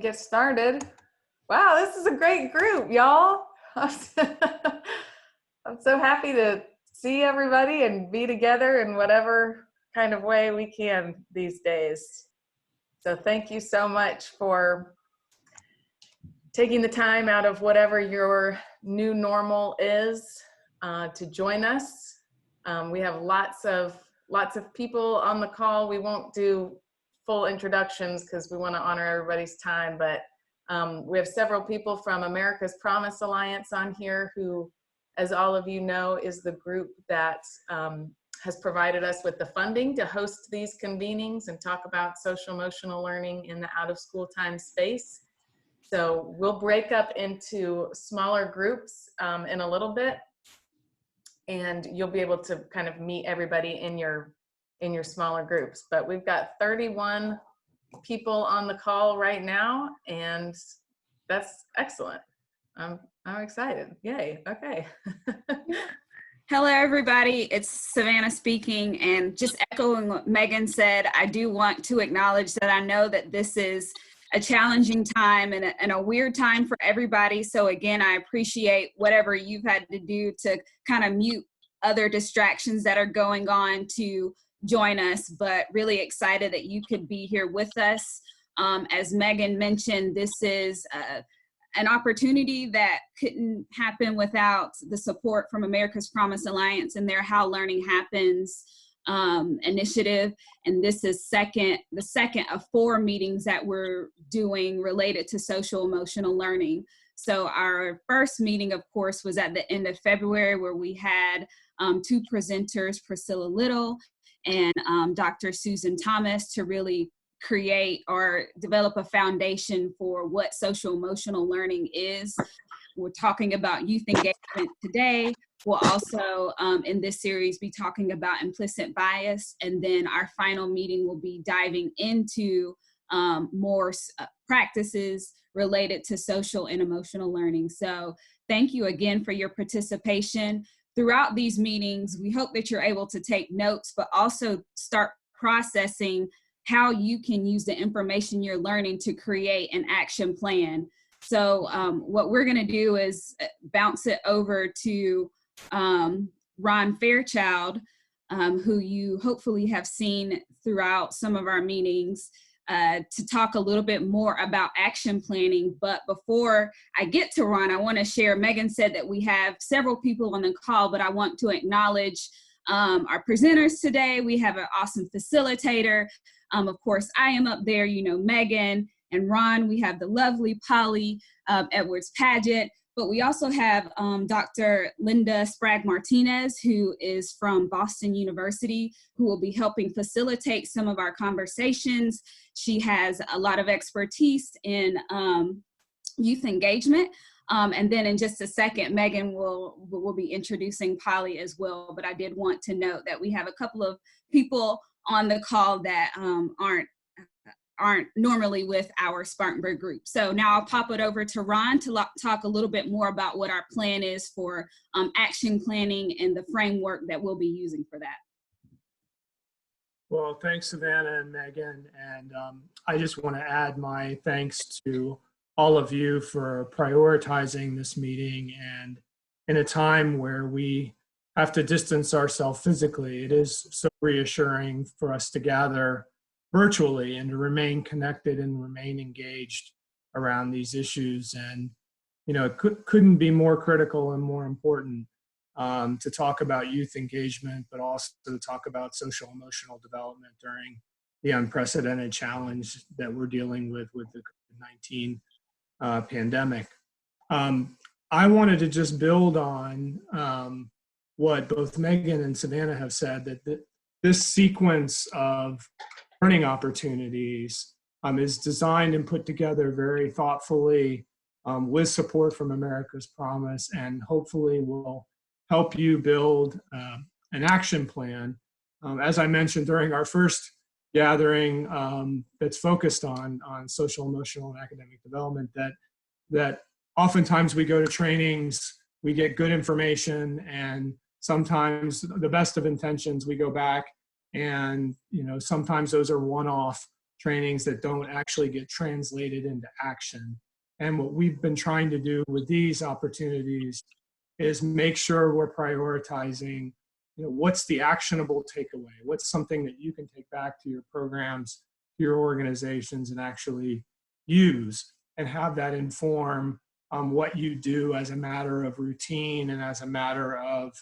Get started. Wow, this is a great group, y'all. I'm so happy to see everybody and be together in whatever kind of way we can these days. So thank you so much for taking the time out of whatever your new normal is to join us. We have lots of people on the call. We won't do full introductions because we want to honor everybody's time, but we have several people from America's Promise Alliance on here who, as all of you know, is the group that has provided us with the funding to host these convenings and talk about social emotional learning in the out-of-school time space. So we'll break up into smaller groups in a little bit, and you'll be able to kind of meet everybody in your smaller groups. But we've got 31 people on the call right now, and that's excellent. I'm excited. Yay. Okay. Hello, everybody. It's Savannah speaking, and just echoing what Megan said, I do want to acknowledge that I know that this is a challenging time and a weird time for everybody. So again, I appreciate whatever you've had to do to kind of mute other distractions that are going on to join us, but really excited that you could be here with us. As Megan mentioned, this is an opportunity that couldn't happen without the support from America's Promise Alliance and their How Learning Happens initiative. And this is the second of 4 meetings that we're doing related to social emotional learning. So our first meeting, of course, was at the end of February, where we had 2 presenters, Priscilla Little and Dr. Susan Thomas, to really create or develop a foundation for what social emotional learning is. We're talking about youth engagement today. We'll also, in this series, be talking about implicit bias. And then our final meeting will be diving into more practices related to social and emotional learning. So thank you again for your participation. Throughout these meetings, we hope that you're able to take notes, but also start processing how you can use the information you're learning to create an action plan. So what we're gonna do is bounce it over to Ron Fairchild, who you hopefully have seen throughout some of our meetings, to talk a little bit more about action planning. But before I get to Ron, I want to share, Megan said that we have several people on the call, but I want to acknowledge our presenters today. We have an awesome facilitator. Of course, I am up there, you know, Megan and Ron. We have the lovely Polly Edwards-Padgett, but we also have Dr. Linda Sprague Martinez, who is from Boston University, who will be helping facilitate some of our conversations. She has a lot of expertise in youth engagement. And then in just a second, Megan will be introducing Polly as well. But I did want to note that we have a couple of people on the call that aren't normally with our Spartanburg group. So now I'll pop it over to Ron to talk a little bit more about what our plan is for action planning and the framework that we'll be using for that. Well, thanks, Savannah and Megan. And I just want to add my thanks to all of you for prioritizing this meeting. And in a time where we have to distance ourselves physically, it is so reassuring for us to gather virtually and to remain connected and remain engaged around these issues. And, you know, it couldn't be more critical and more important to talk about youth engagement, but also to talk about social emotional development during the unprecedented challenge that we're dealing with the COVID-19 pandemic. I wanted to just build on what both Megan and Savannah have said, that this sequence of learning opportunities is designed and put together very thoughtfully with support from America's Promise, and hopefully will help you build an action plan. As I mentioned during our first gathering that's focused on social, emotional, and academic development, that oftentimes we go to trainings, we get good information, and sometimes the best of intentions, we go back and, you know, sometimes those are one-off trainings that don't actually get translated into action. And what we've been trying to do with these opportunities is make sure we're prioritizing, what's the actionable takeaway? What's something that you can take back to your programs, to your organizations, and actually use and have that inform what you do as a matter of routine and as a matter of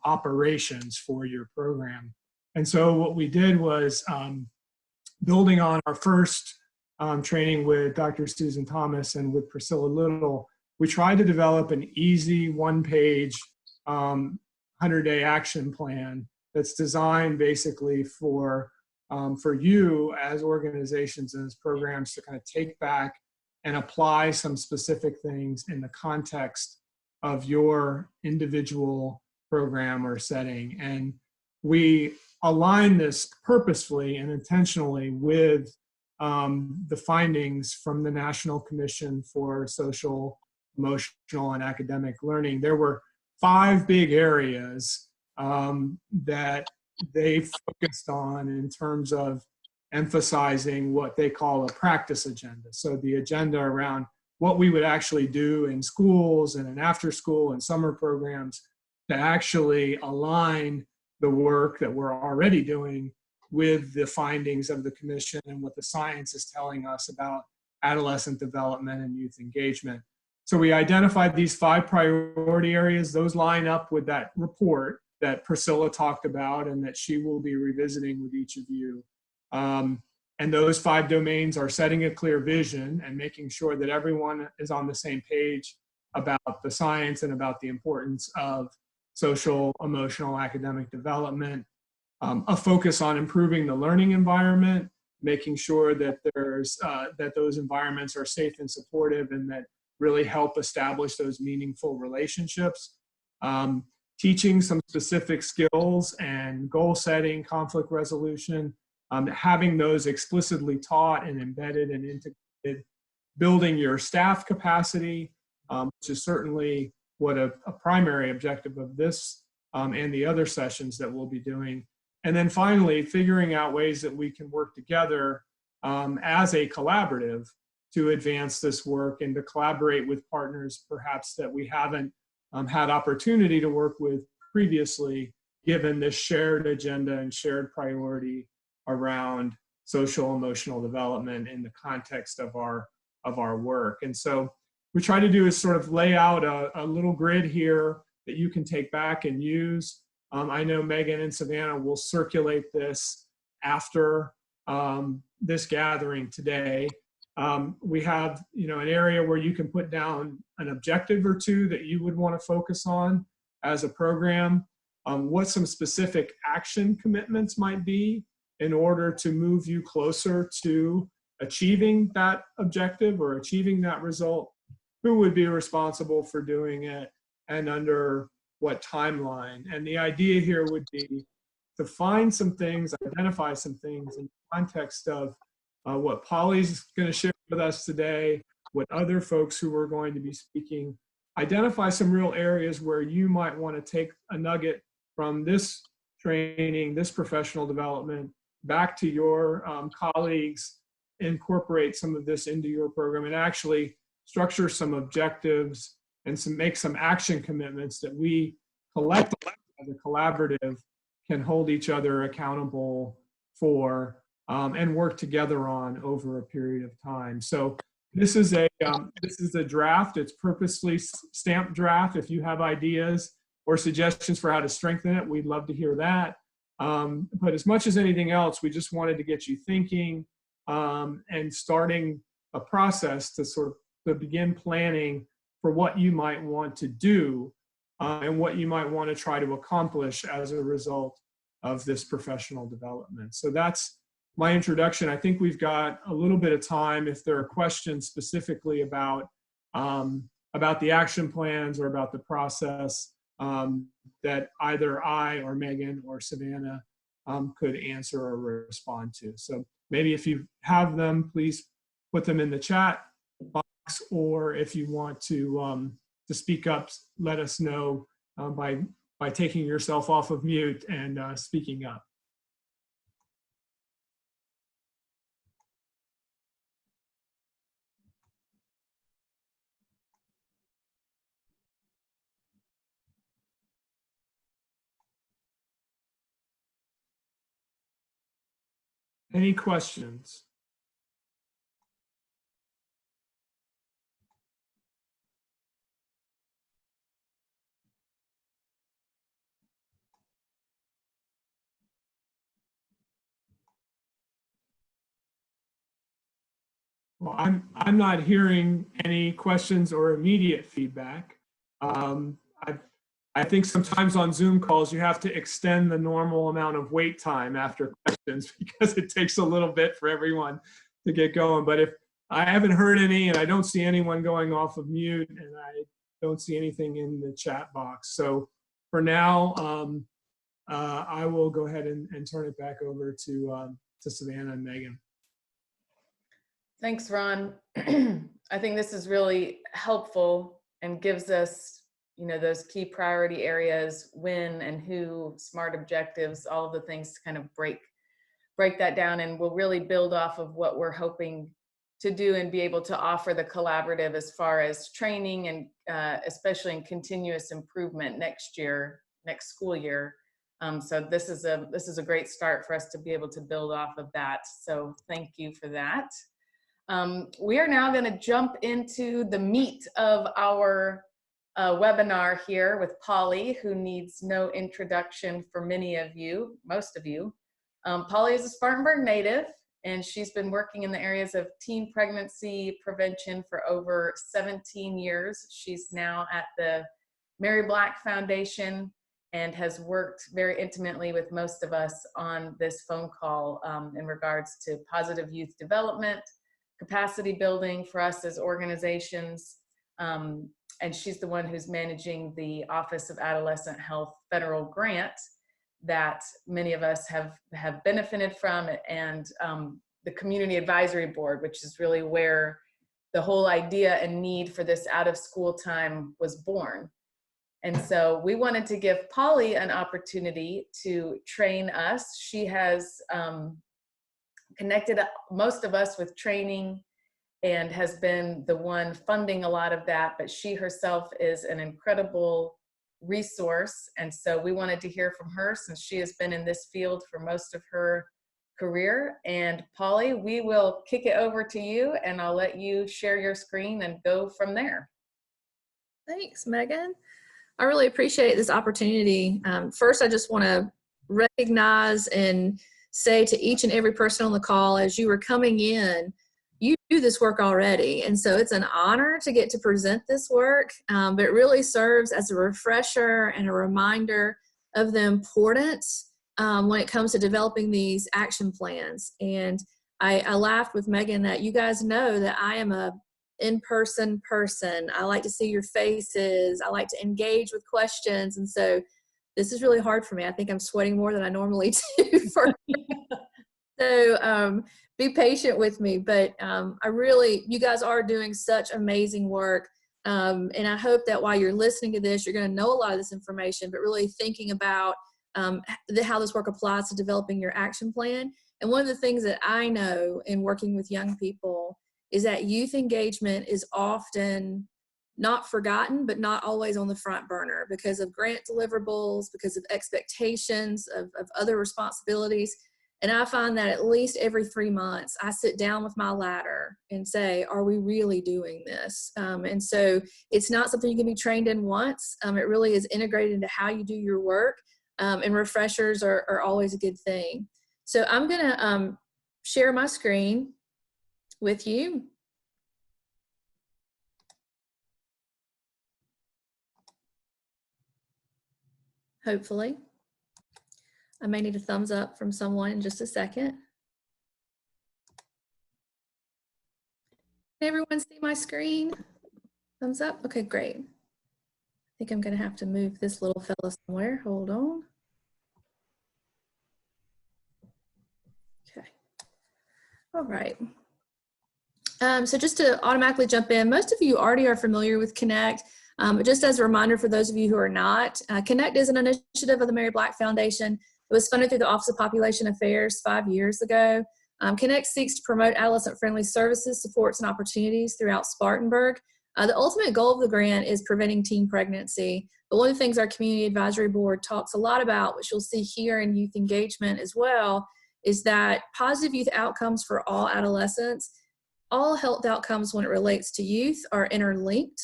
operations for your program. And so what we did was, building on our first training with Dr. Susan Thomas and with Priscilla Little, we tried to develop an easy one-page 100-day action plan that's designed basically for you as organizations and as programs to kind of take back and apply some specific things in the context of your individual program or setting. And we align this purposefully and intentionally with the findings from the National Commission for Social, Emotional, and Academic Learning. There were 5 big areas that they focused on in terms of emphasizing what they call a practice agenda. So the agenda around what we would actually do in schools and in after school and summer programs to actually align the work that we're already doing with the findings of the commission and what the science is telling us about adolescent development and youth engagement. So we identified these 5 priority areas. Those line up with that report that Priscilla talked about and that she will be revisiting with each of you. And those 5 domains are setting a clear vision and making sure that everyone is on the same page about the science and about the importance of social, emotional, academic development, a focus on improving the learning environment, making sure that that those environments are safe and supportive and that really help establish those meaningful relationships, teaching some specific skills and goal setting, conflict resolution, having those explicitly taught and embedded and integrated, building your staff capacity, which is certainly what a primary objective of this and the other sessions that we'll be doing. And then finally, figuring out ways that we can work together as a collaborative to advance this work and to collaborate with partners perhaps that we haven't had opportunity to work with previously, given this shared agenda and shared priority around social emotional development in the context of our work. And so we try to do is sort of lay out a little grid here that you can take back and use. I know Meghan and Savannah will circulate this after this gathering today. We have, an area where you can put down an objective or 2 that you would want to focus on as a program, what some specific action commitments might be in order to move you closer to achieving that objective or achieving that result, who would be responsible for doing it, and under what timeline. And the idea here would be to find some things, identify some things in the context of what Polly's going to share with us today, what other folks who are going to be speaking, identify some real areas where you might want to take a nugget from this training, this professional development, back to your colleagues, incorporate some of this into your program, and actually structure some objectives and make some action commitments that we collectively as a collaborative can hold each other accountable for and work together on over a period of time. So this is a draft. It's purposely stamped draft. If you have ideas or suggestions for how to strengthen it, we'd love to hear that. But as much as anything else, we just wanted to get you thinking and starting a process to sort of to begin planning for what you might want to do and what you might want to try to accomplish as a result of this professional development. So that's my introduction. I think we've got a little bit of time if there are questions specifically about the action plans or about the process that either I or Meghan or Savannah could answer or respond to. So maybe if you have them, please put them in the chat box, or if you want to speak up, let us know by taking yourself off of mute and speaking up. Any questions? Well, I'm not hearing any questions or immediate feedback. I think sometimes on Zoom calls you have to extend the normal amount of wait time after questions because it takes a little bit for everyone to get going. But if I haven't heard any, and I don't see anyone going off of mute, and I don't see anything in the chat box. So for now, I will go ahead and turn it back over to Savannah and Meghan. Thanks, Ron. I think this is really helpful and gives us, those key priority areas, when and who, SMART objectives, all of the things to kind of break that down, and we'll really build off of what we're hoping to do and be able to offer the collaborative as far as training and especially in continuous improvement next school year. So this is a great start for us to be able to build off of that. So thank you for that. We are now going to jump into the meat of our webinar here with Polly, who needs no introduction for most of you. Polly is a Spartanburg native, and she's been working in the areas of teen pregnancy prevention for over 17 years. She's now at the Mary Black Foundation and has worked very intimately with most of us on this phone call in regards to positive youth development, capacity building for us as organizations, and she's the one who's managing the Office of Adolescent Health federal grant that many of us have benefited from, and the Community Advisory Board, which is really where the whole idea and need for this out of school time was born. And so we wanted to give Polly an opportunity to train us. She has connected most of us with training and has been the one funding a lot of that, but she herself is an incredible resource. And so we wanted to hear from her since she has been in this field for most of her career. And Polly, we will kick it over to you, and I'll let you share your screen and go from there. Thanks, Meghan. I really appreciate this opportunity. First, I just want to recognize and say to each and every person on the call, as you were coming in, you do this work already. And so it's an honor to get to present this work, but it really serves as a refresher and a reminder of the importance when it comes to developing these action plans. And I laughed with Meghan that you guys know that I am a in-person person. I like to see your faces. I like to engage with questions. And so this is really hard for me. I think I'm sweating more than I normally do. So be patient with me. But you guys are doing such amazing work. And I hope that while you're listening to this, you're going to know a lot of this information, but really thinking about how this work applies to developing your action plan. And one of the things that I know in working with young people is that youth engagement is often not forgotten, but not always on the front burner because of grant deliverables, because of expectations of other responsibilities. And I find that at least every 3 months, I sit down with my ladder and say, are we really doing this? And so it's not something you can be trained in once. It really is integrated into how you do your work, and refreshers are always a good thing. So I'm going to share my screen with you. Hopefully. I may need a thumbs up from someone in just a second. Can everyone see my screen? Thumbs up? Okay, great. I think I'm gonna have to move this little fella somewhere. Hold on. Okay. All right. So just to automatically jump in, most of you already are familiar with Connect, but just as a reminder for those of you who are not, Connect is an initiative of the Mary Black Foundation. It was funded through the Office of Population Affairs 5 years ago. Connect seeks to promote adolescent-friendly services, supports, and opportunities throughout Spartanburg. The ultimate goal of the grant is preventing teen pregnancy, but one of the things our Community Advisory Board talks a lot about, which you'll see here in youth engagement as well, is that positive youth outcomes for all adolescents, all health outcomes when it relates to youth are interlinked.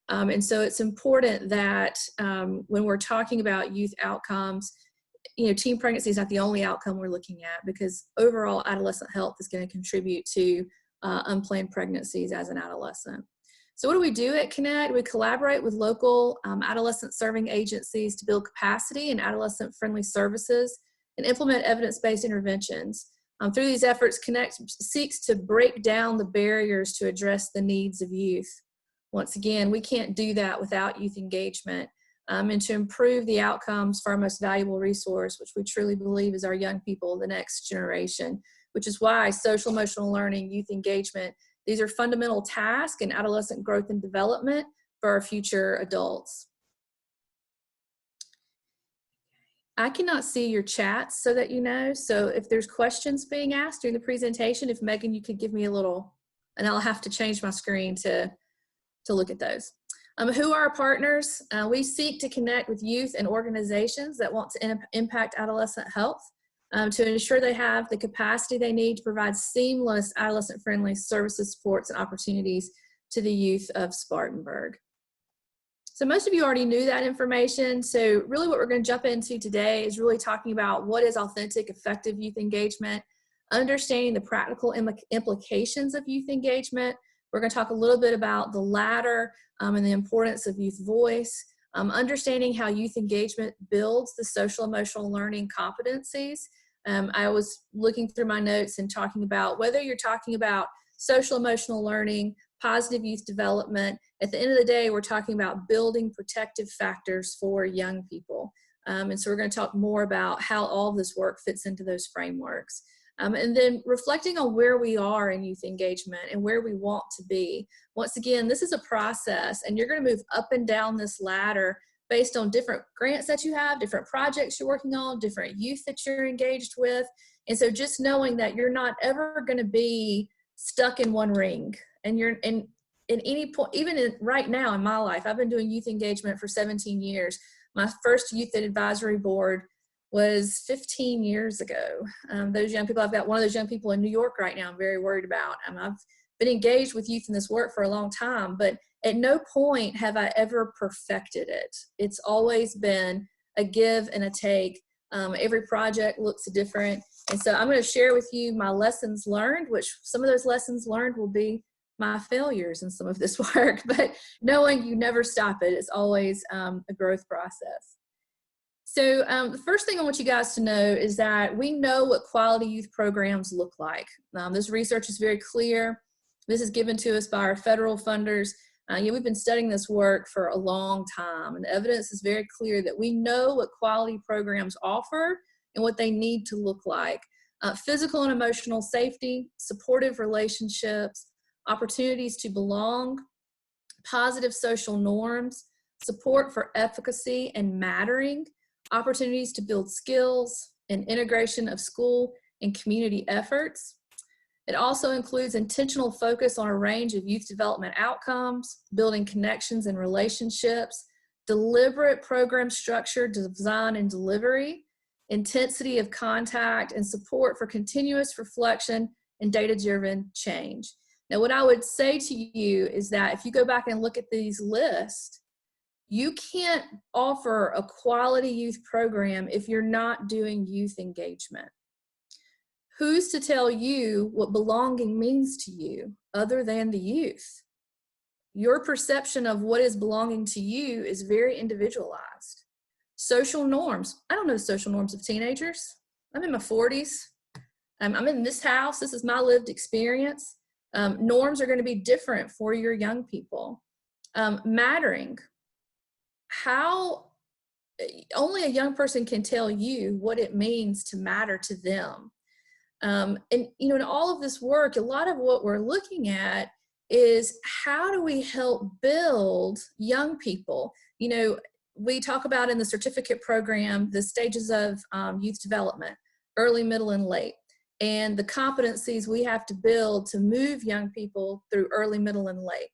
And so it's important that when we're talking about youth outcomes, teen pregnancy is not the only outcome we're looking at, because overall adolescent health is going to contribute to unplanned pregnancies as an adolescent. So what do we do at Connect? We collaborate with local adolescent serving agencies to build capacity in adolescent-friendly services and implement evidence-based interventions. Through these efforts, Connect seeks to break down the barriers to address the needs of youth. Once again, we can't do that without youth engagement, and to improve the outcomes for our most valuable resource, which we truly believe is our young people, the next generation, which is why social emotional learning, youth engagement, these are fundamental tasks in adolescent growth and development for our future adults. I cannot see your chats so that you know. So if there's questions being asked during the presentation, if Megan, you could give me a little, and I'll have to change my screen to look at those. Who are our partners? We seek to connect with youth and organizations that want to impact adolescent health to ensure they have the capacity they need to provide seamless adolescent-friendly services, supports, and opportunities to the youth of Spartanburg. So most of you already knew that information. So really what we're going to jump into today is really talking about what is authentic, effective youth engagement, understanding the practical implications of youth engagement. We're going to talk a little bit about the latter and the importance of youth voice, understanding how youth engagement builds the social emotional learning competencies. I was looking through my notes and talking about whether you're talking about social emotional learning, positive youth development. At the end of the day, we're talking about building protective factors for young people. And so we're going to talk more about how all of this work fits into those frameworks. And then reflecting on where we are in youth engagement and where we want to be. Once again, this is a process, and you're going to move up and down this ladder based on different grants that you have, different projects you're working on, different youth that you're engaged with. And so just knowing that you're not ever going to be stuck in one ring. And you're in any point, even right now in my life, I've been doing youth engagement for 17 years. My first youth advisory board was 15 years ago. Those young people, I've got one of those young people in New York right now I'm very worried about. I've been engaged with youth in this work for a long time, but at no point have I ever perfected it. It's always been a give and a take. Every project looks different. And so I'm going to share with you my lessons learned, which some of those lessons learned will be my failures in some of this work, but knowing you never stop it, it's always a growth process. So the first thing I want you guys to know is that we know what quality youth programs look like. This research is very clear. This is given to us by our federal funders. We've been studying this work for a long time, and the evidence is very clear that we know what quality programs offer and what they need to look like. Physical and emotional safety, supportive relationships, opportunities to belong, positive social norms, support for efficacy and mattering, opportunities to build skills, and integration of school and community efforts. It also includes intentional focus on a range of youth development outcomes, building connections and relationships, deliberate program structure, design, and delivery, intensity of contact, and support for continuous reflection and data-driven change. Now, what I would say to you is that if you go back and look at these lists, you can't offer a quality youth program if you're not doing youth engagement. Who's to tell you what belonging means to you other than the youth? Your perception of what is belonging to you is very individualized. Social norms. I don't know the social norms of teenagers. I'm in my 40s. I'm in this house. This is my lived experience. Norms are going to be different for your young people. Mattering. How only a young person can tell you what it means to matter to them. And in all of this work, a lot of what we're looking at is how do we help build young people? We talk about in the certificate program the stages of youth development, early, middle, and late, and the competencies we have to build to move young people through early, middle, and late.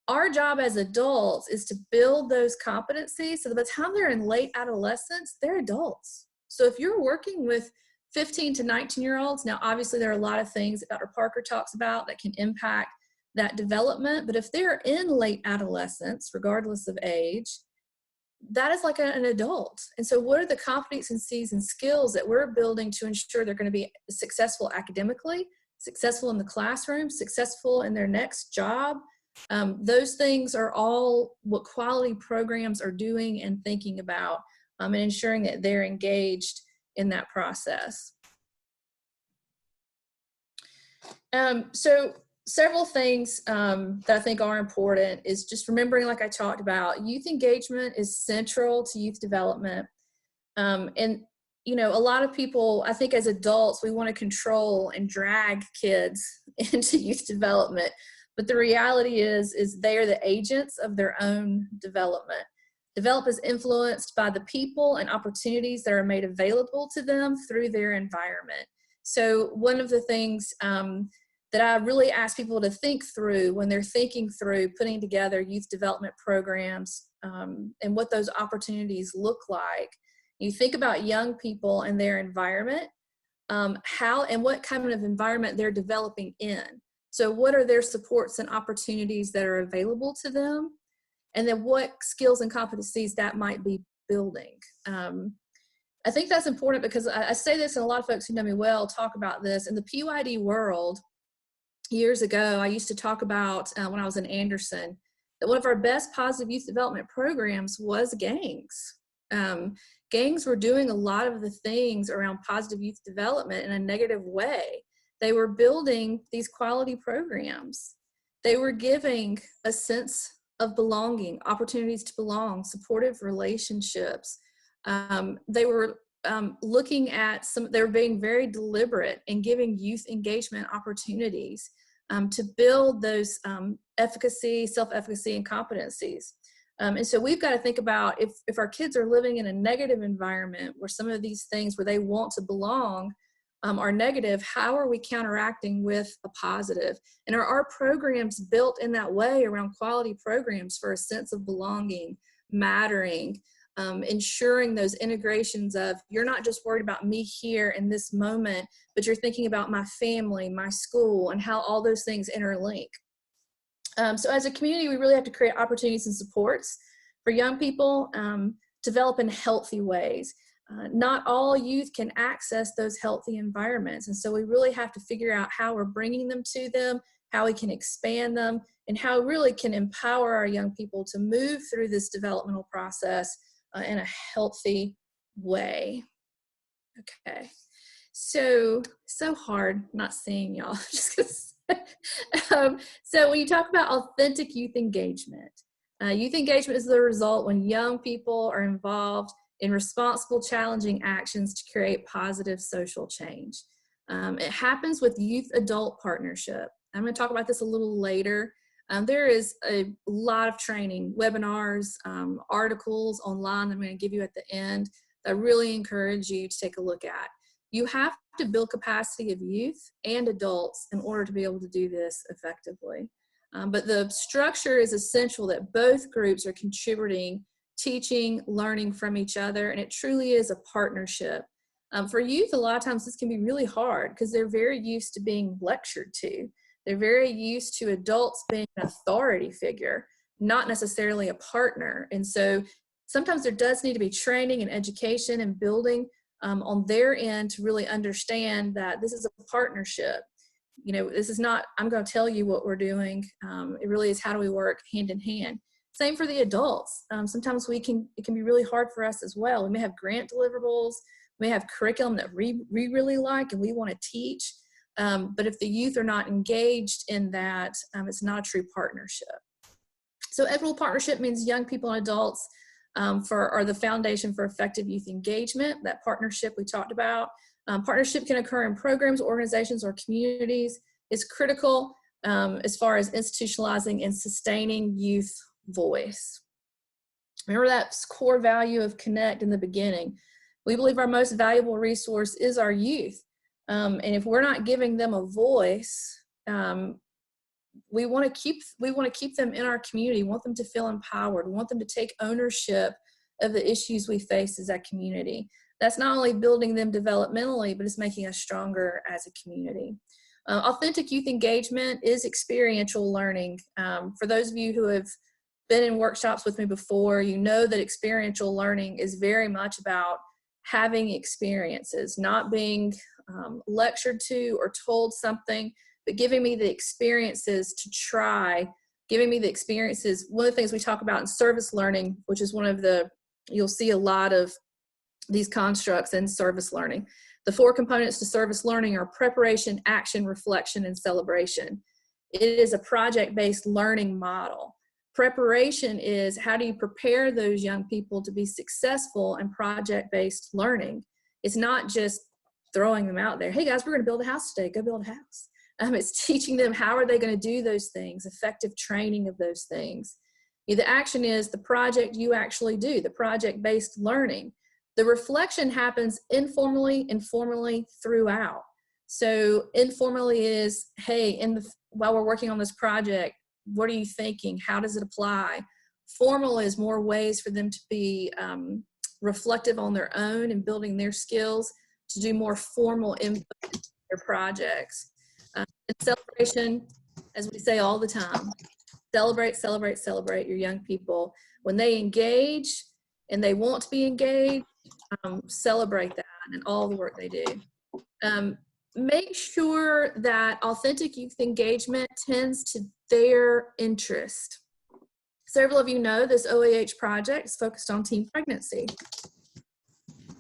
Our job as adults is to build those competencies so that by the time they're in late adolescence, they're adults. So if you're working with 15 to 19-year-olds, now obviously there are a lot of things that Dr. Parker talks about that can impact that development, but if they're in late adolescence, regardless of age, that is like an adult. And so what are the competencies and skills that we're building to ensure they're going to be successful academically, successful in the classroom, successful in their next job? Those things are all what quality programs are doing and thinking about, and ensuring that they're engaged in that process. So several things that I think are important is just remembering, like I talked about, youth engagement is central to youth development. And, you know, a lot of people, I think as adults, we want to control and drag kids into youth development. But the reality is they are the agents of their own development. Development is influenced by the people and opportunities that are made available to them through their environment. So one of the things that I really ask people to think through when they're thinking through putting together youth development programs and what those opportunities look like. You think about young people and their environment, how and what kind of environment they're developing in. So what are their supports and opportunities that are available to them? And then what skills and competencies that might be building. I think that's important because I say this, and a lot of folks who know me well talk about this. In the PYD world, years ago, I used to talk about when I was in Anderson, that one of our best positive youth development programs was gangs. Gangs were doing a lot of the things around positive youth development in a negative way. They were building these quality programs. They were giving a sense of belonging, opportunities to belong, supportive relationships. They were looking at they were being very deliberate in giving youth engagement opportunities to build those efficacy, self-efficacy, and competencies. And so we've got to think about if our kids are living in a negative environment where some of these things where they want to belong are negative, how are we counteracting with a positive? And are our programs built in that way around quality programs for a sense of belonging, mattering, ensuring those integrations of you're not just worried about me here in this moment, but you're thinking about my family, my school, and how all those things interlink. So as a community, we really have to create opportunities and supports for young people, develop in healthy ways. Not all youth can access those healthy environments. And so we really have to figure out how we're bringing them to them, how we can expand them, and how we really can empower our young people to move through this developmental process in a healthy way. Okay, so hard not seeing y'all. So when you talk about authentic youth engagement is the result when young people are involved in responsible, challenging actions to create positive social change. It happens with youth-adult partnership. I'm going to talk about this a little later. There is a lot of training, webinars, articles online that I'm going to give you at the end that I really encourage you to take a look at. You have to build capacity of youth and adults in order to be able to do this effectively. But the structure is essential that both groups are contributing, teaching, learning from each other, and it truly is a partnership. For youth, a lot of times this can be really hard because they're very used to being lectured to. They're very used to adults being an authority figure, not necessarily a partner. And so sometimes there does need to be training and education and building on their end to really understand that this is a partnership. You know, this is not, I'm going to tell you what we're doing. It really is how do we work hand in hand. Same for the adults. Sometimes it can be really hard for us as well. We may have grant deliverables, we may have curriculum that we really like and we want to teach. But if the youth are not engaged in that, it's not a true partnership. So equitable partnership means young people and adults are the foundation for effective youth engagement. That partnership we talked about. Partnership can occur in programs, organizations, or communities. It's critical as far as institutionalizing and sustaining youth voice. Remember that core value of connect in the beginning. We believe our most valuable resource is our youth. And if we're not giving them a voice, we want to keep them in our community, want them to feel empowered, want them to take ownership of the issues we face as a community. That's not only building them developmentally, but it's making us stronger as a community. Authentic youth engagement is experiential learning. For those of you who have been in workshops with me before, you know that experiential learning is very much about having experiences, not being lectured to or told something, but giving me the experiences to try, giving me the experiences. One of the things we talk about in service learning, which is one of the, you'll see a lot of these constructs in service learning. The 4 components to service learning are preparation, action, reflection, and celebration. It is a project-based learning model. Preparation is how do you prepare those young people to be successful in project-based learning. It's not just throwing them out there. Hey guys, we're gonna build a house today, go build a house. It's teaching them how are they gonna do those things, effective training of those things. The action is the project you actually do, the project-based learning. The reflection happens informally and formally throughout. So informally is, hey, while we're working on this project, what are you thinking? How does it apply? Formal is more ways for them to be reflective on their own and building their skills to do more formal input in their projects. And celebration, as we say all the time, celebrate, celebrate, celebrate your young people. When they engage and they want to be engaged, celebrate that and all the work they do. Make sure that authentic youth engagement tends to their interest. Several of you know this OAH project is focused on teen pregnancy.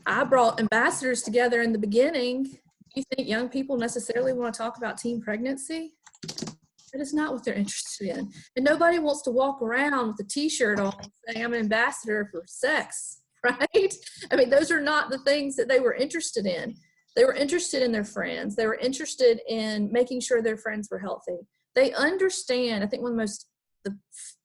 I brought ambassadors together in the beginning. Do you think young people necessarily want to talk about teen pregnancy? That is not what they're interested in. And nobody wants to walk around with a t-shirt on saying I'm an ambassador for sex, right? I mean, those are not the things that they were interested in. They were interested in their friends. They were interested in making sure their friends were healthy. They understand, I think one of the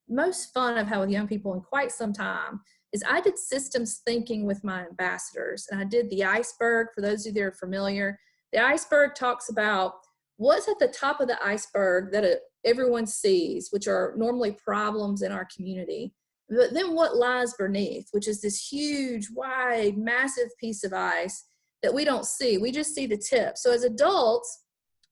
most fun I've had with young people in quite some time is I did systems thinking with my ambassadors. And I did the iceberg, for those of you that are familiar. The iceberg talks about what's at the top of the iceberg that everyone sees, which are normally problems in our community. But then what lies beneath, which is this huge, wide, massive piece of ice that we don't see. We just see the tip. So as adults,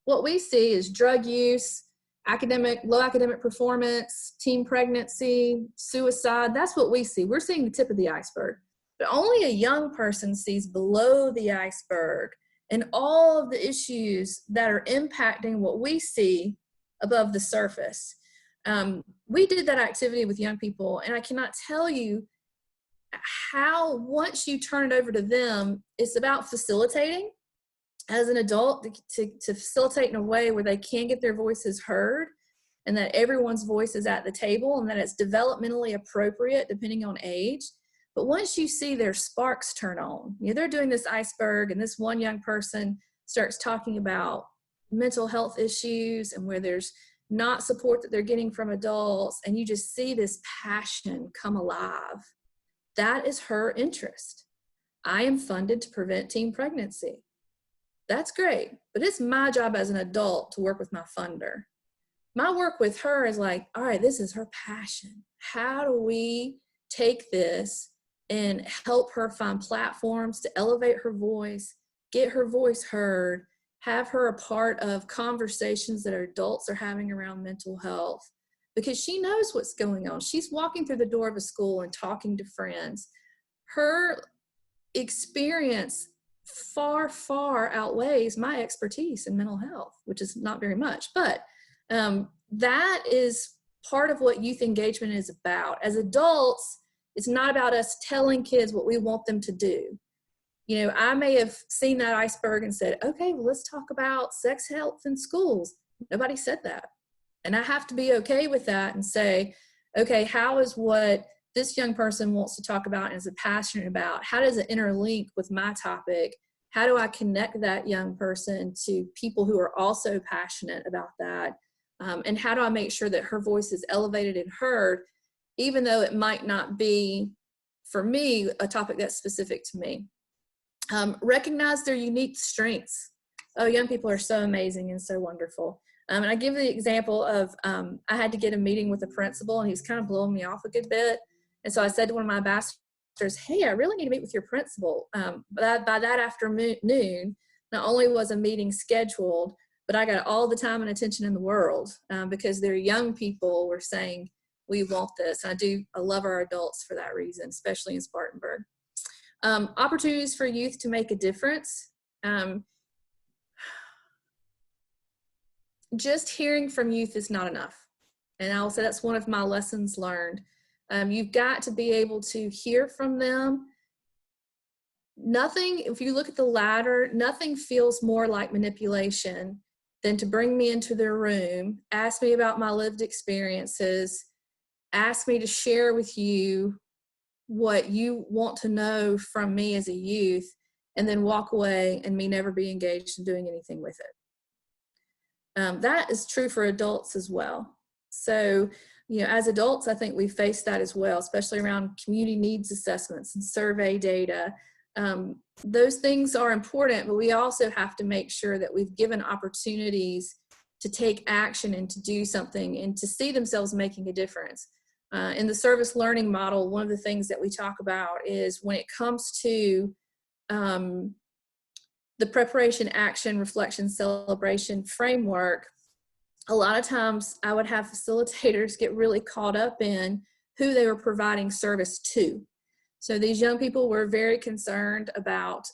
what we see is drug use, low academic performance, teen pregnancy, suicide. That's what we see. We're seeing the tip of the iceberg. But only a young person sees below the iceberg and all of the issues that are impacting what we see above the surface. We did that activity with young people, and I cannot tell you how, once you turn it over to them, it's about facilitating as an adult to facilitate in a way where they can get their voices heard and that everyone's voice is at the table and that it's developmentally appropriate depending on age. But once you see their sparks turn on, they're doing this iceberg and this one young person starts talking about mental health issues and where there's not support that they're getting from adults, and you just see this passion come alive. That is her interest. I am funded to prevent teen pregnancy. That's great, but it's my job as an adult to work with my funder. My work with her is like, all right, this is her passion. How do we take this and help her find platforms to elevate her voice, get her voice heard, have her a part of conversations that adults are having around mental health? Because she knows what's going on. She's walking through the door of a school and talking to friends. Her experience far, far outweighs my expertise in mental health, which is not very much. But that is part of what youth engagement is about. As adults, it's not about us telling kids what we want them to do. I may have seen that iceberg and said, okay, well, let's talk about sex health in schools. Nobody said that. And I have to be okay with that and say, okay, how is what this young person wants to talk about and is passionate about, how does it interlink with my topic? How do I connect that young person to people who are also passionate about that? And how do I make sure that her voice is elevated and heard, even though it might not be, for me, a topic that's specific to me? Recognize their unique strengths. Oh, young people are so amazing and so wonderful. And I give the example of, I had to get a meeting with a principal and he was kind of blowing me off a good bit. And so I said to one of my ambassadors, says, hey, I really need to meet with your principal. But by that afternoon, not only was a meeting scheduled, but I got all the time and attention in the world because their young people were saying, we want this. And I love our adults for that reason, especially in Spartanburg. Opportunities for youth to make a difference. Just hearing from youth is not enough. And I'll say that's one of my lessons learned. You've got to be able to hear from them. Nothing, if you look at the ladder, nothing feels more like manipulation than to bring me into their room, ask me about my lived experiences, ask me to share with you what you want to know from me as a youth, and then walk away and me never be engaged in doing anything with it. That is true for adults as well. So, you know, as adults, I think we face that as well, especially around community needs assessments and survey data. Those things are important, but we also have to make sure that we've given opportunities to take action and to do something and to see themselves making a difference. In the service learning model, one of the things that we talk about is when it comes to the preparation, action, reflection, celebration framework, a lot of times I would have facilitators get really caught up in who they were providing service to. So these young people were very concerned about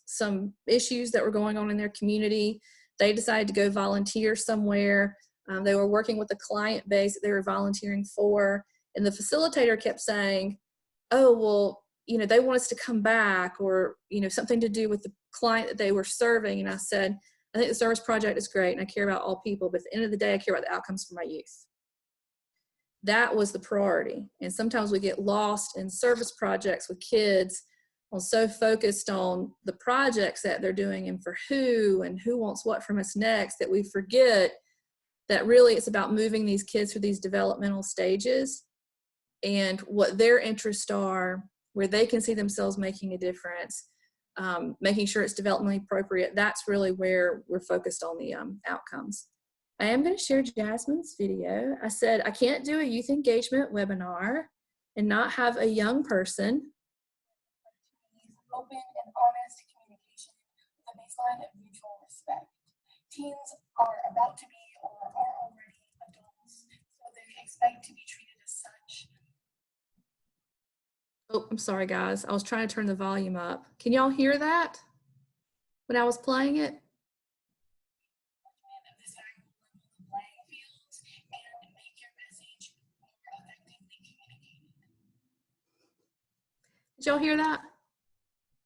some issues that were going on in their community. They decided to go volunteer somewhere. They were working with a client base that they were volunteering for. And the facilitator kept saying, oh, well, you know, they want us to come back, or, you know, something to do with the client that they were serving. And I said, I think the service project is great and I care about all people, but at the end of the day, I care about the outcomes for my youth. That was the priority. And sometimes we get lost in service projects with kids on so focused on the projects that they're doing and for who and who wants what from us next that we forget that really it's about moving these kids through these developmental stages and what their interests are, where they can see themselves making a difference, making sure it's developmentally appropriate. That's really where we're focused on the outcomes. I am going to share Jasmine's video. I said I can't do a youth engagement webinar and not have a young person. Open and honest communication with a baseline of mutual respect. Teens are about to be or are already adults, so they expect to be treated as such. Oh, I'm sorry, guys. I was trying to turn the volume up. Can y'all hear that when I was playing it? Did y'all hear that?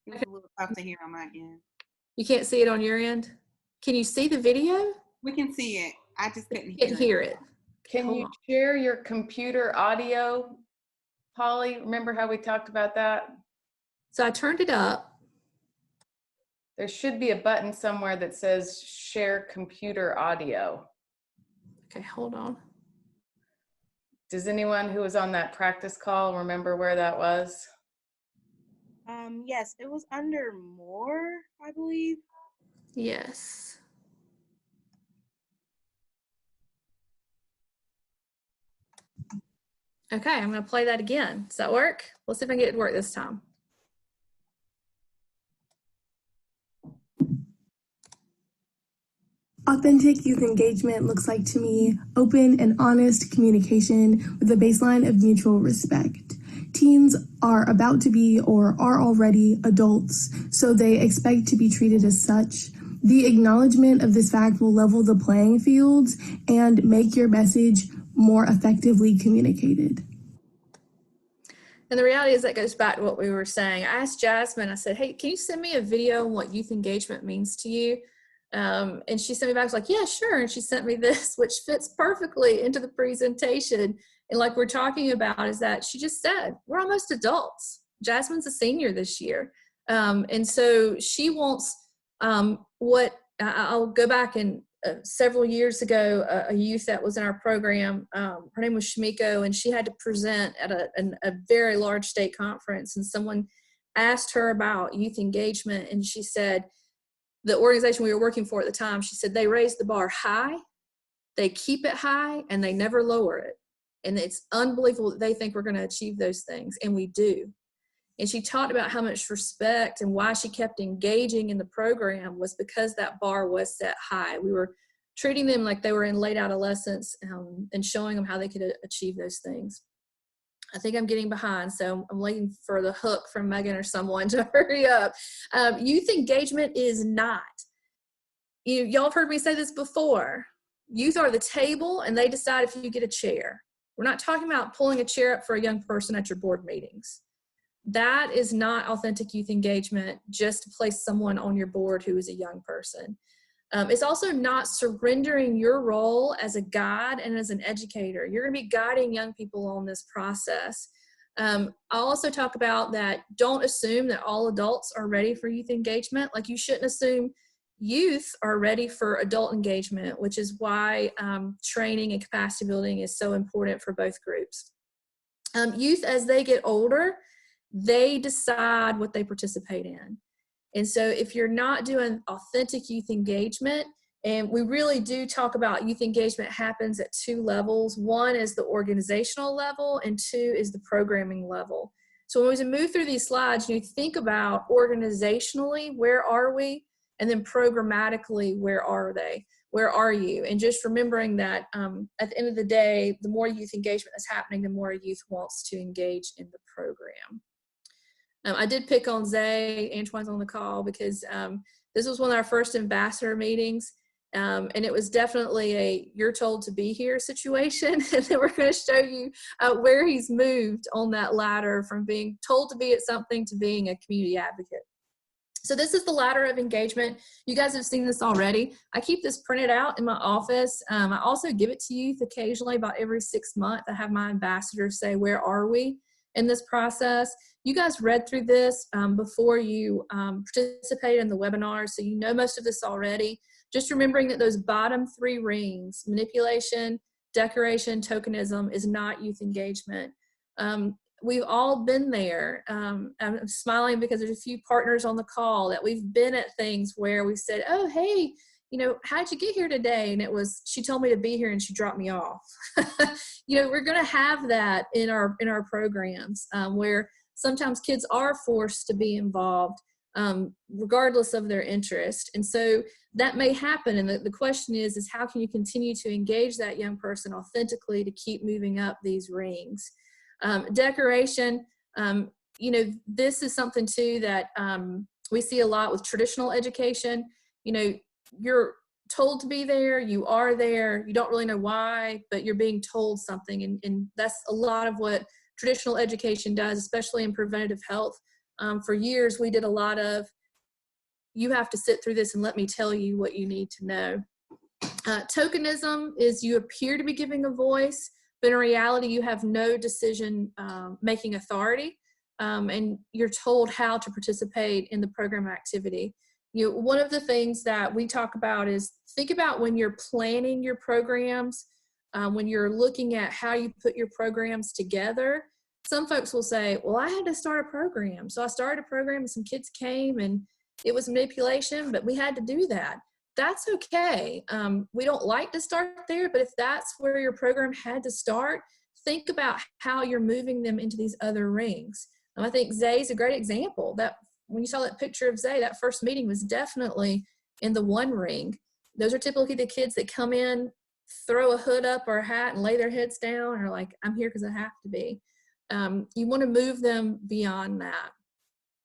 It was a little tough to hear on my end. You can't see it on your end? Can you see the video? We can see it. I just couldn't Can't hear it. Can Hold you on. share your computer audio, Polly? Remember how we talked about that? So I turned it up. There should be a button somewhere that says share computer audio. Okay, hold on. Does anyone who was on that practice call remember where that was? Yes, it was under more, I believe. Yes. Okay, I'm going to play that again. Does that work? Let's see if I can get it to work this time. Authentic youth engagement looks like to me open and honest communication with a baseline of mutual respect. Teens are about to be or are already adults, so they expect to be treated as such. The acknowledgement of this fact will level the playing fields and make your message more effectively communicated. And the reality is that goes back to what we were saying. I asked Jasmine, I said, hey, can you send me a video on what youth engagement means to you? And she sent me back, I was like, yeah, sure. And she sent me this, which fits perfectly into the presentation. And like we're talking about is that she just said, we're almost adults. Jasmine's a senior this year. And so she wants I'll go back and several years ago, a youth that was in our program, her name was Shmiko, and she had to present at a very large state conference. And someone asked her about youth engagement. And she said, the organization we were working for at the time, she said, they raise the bar high, they keep it high, and they never lower it. And it's unbelievable that they think we're going to achieve those things. And we do. And she talked about how much respect and why she kept engaging in the program was because that bar was set high. We were treating them like they were in late adolescence, and showing them how they could achieve those things. I think I'm getting behind, so I'm waiting for the hook from Meghan or someone to hurry up. Youth engagement is not. Y'all have heard me say this before. Youth are the table, and they decide if you get a chair. We're not talking about pulling a chair up for a young person at your board meetings. That is not authentic youth engagement, just to place someone on your board who is a young person. It's also not surrendering your role as a guide and as an educator. You're going to be guiding young people on this process. I'll also talk about that. Don't assume that all adults are ready for youth engagement. Like, you shouldn't assume youth are ready for adult engagement, which is why training and capacity building is so important for both groups. Youth, as they get older, they decide what they participate in. And so if you're not doing authentic youth engagement, and we really do talk about youth engagement happens at 2 levels. 1 is the organizational level, and 2 is the programming level. So when we move through these slides, you think about organizationally, where are we? And then programmatically, where are they? Where are you? And just remembering that at the end of the day, the more youth engagement is happening, the more youth wants to engage in the program. I did pick on Zay, Antoine's on the call, because this was one of our first ambassador meetings. And it was definitely a you're told to be here situation. And then we're going to show you where he's moved on that ladder from being told to be at something to being a community advocate. So this is the ladder of engagement. You guys have seen this already. I keep this printed out in my office. I also give it to youth occasionally, about every 6 months. I have my ambassadors say, where are we in this process? You guys read through this before you participate in the webinar, so you know most of this already. Just remembering that those bottom 3 rings, manipulation, decoration, tokenism, is not youth engagement. We've all been there. I'm smiling because there's a few partners on the call that we've been at things where we said, oh, hey, how'd you get here today? And it was, she told me to be here and she dropped me off. We're going to have that in our programs where sometimes kids are forced to be involved regardless of their interest. And so that may happen. And the question is how can you continue to engage that young person authentically to keep moving up these rings? Decoration, this is something too that we see a lot with traditional education. You're told to be there, you are there, you don't really know why, but you're being told something. And that's a lot of what traditional education does, especially in preventative health. For years, we did a lot of, you have to sit through this and let me tell you what you need to know. Tokenism is you appear to be giving a voice, but in reality, you have no decision making authority, and you're told how to participate in the program activity. One of the things that we talk about is think about when you're planning your programs, when you're looking at how you put your programs together. Some folks will say, well, I had to start a program. So I started a program and some kids came and it was manipulation, but we had to do that. That's okay. We don't like to start there, but if that's where your program had to start, think about how you're moving them into these other rings. I think Zay's a great example. That when you saw that picture of Zay, that first meeting was definitely in the 1 ring. Those are typically the kids that come in, throw a hood up or a hat and lay their heads down and are like, I'm here because I have to be. You want to move them beyond that.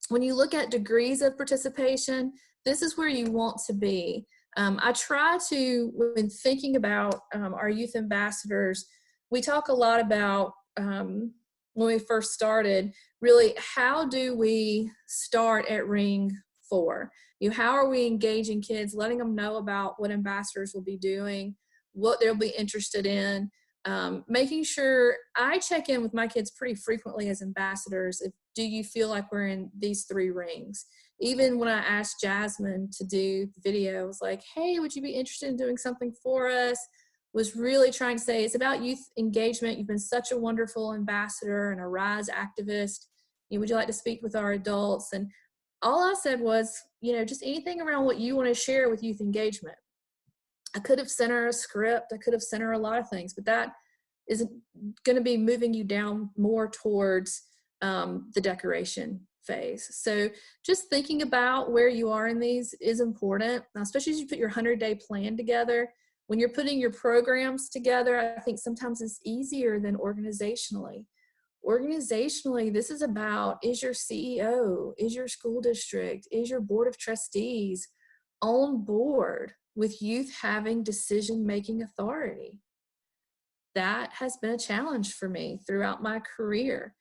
When you look at degrees of participation, this is where you want to be. I try to, when thinking about our youth ambassadors, we talk a lot about when we first started, really, how do we start at ring 4? How are we engaging kids, letting them know about what ambassadors will be doing, what they'll be interested in, making sure I check in with my kids pretty frequently as ambassadors. Do you feel like we're in these 3 rings? Even when I asked Jasmine to do the video, I was like, hey, would you be interested in doing something for us? Was really trying to say it's about youth engagement. You've been such a wonderful ambassador and a RISE activist. Would you like to speak with our adults? And all I said was, just anything around what you want to share with youth engagement. I could have sent her a script. I could have sent her a lot of things, but that isn't going to be moving you down more towards the decoration phase. So just thinking about where you are in these is important, especially as you put your 100-day plan together. When you're putting your programs together, I think sometimes it's easier than organizationally. Organizationally, this is about, is your CEO, is your school district, is your board of trustees on board with youth having decision-making authority? That has been a challenge for me throughout my career.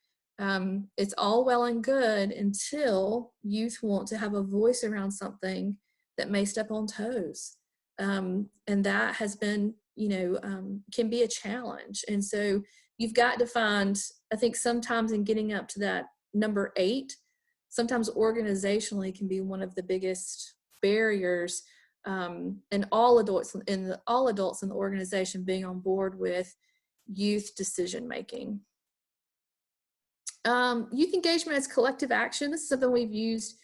It's all well and good until youth want to have a voice around something that may step on toes. And that has been, can be a challenge. And so you've got to find, I think sometimes in getting up to that number 8, sometimes organizationally can be one of the biggest barriers, and all adults in the organization being on board with youth decision making. Youth engagement as collective action. This is something we've used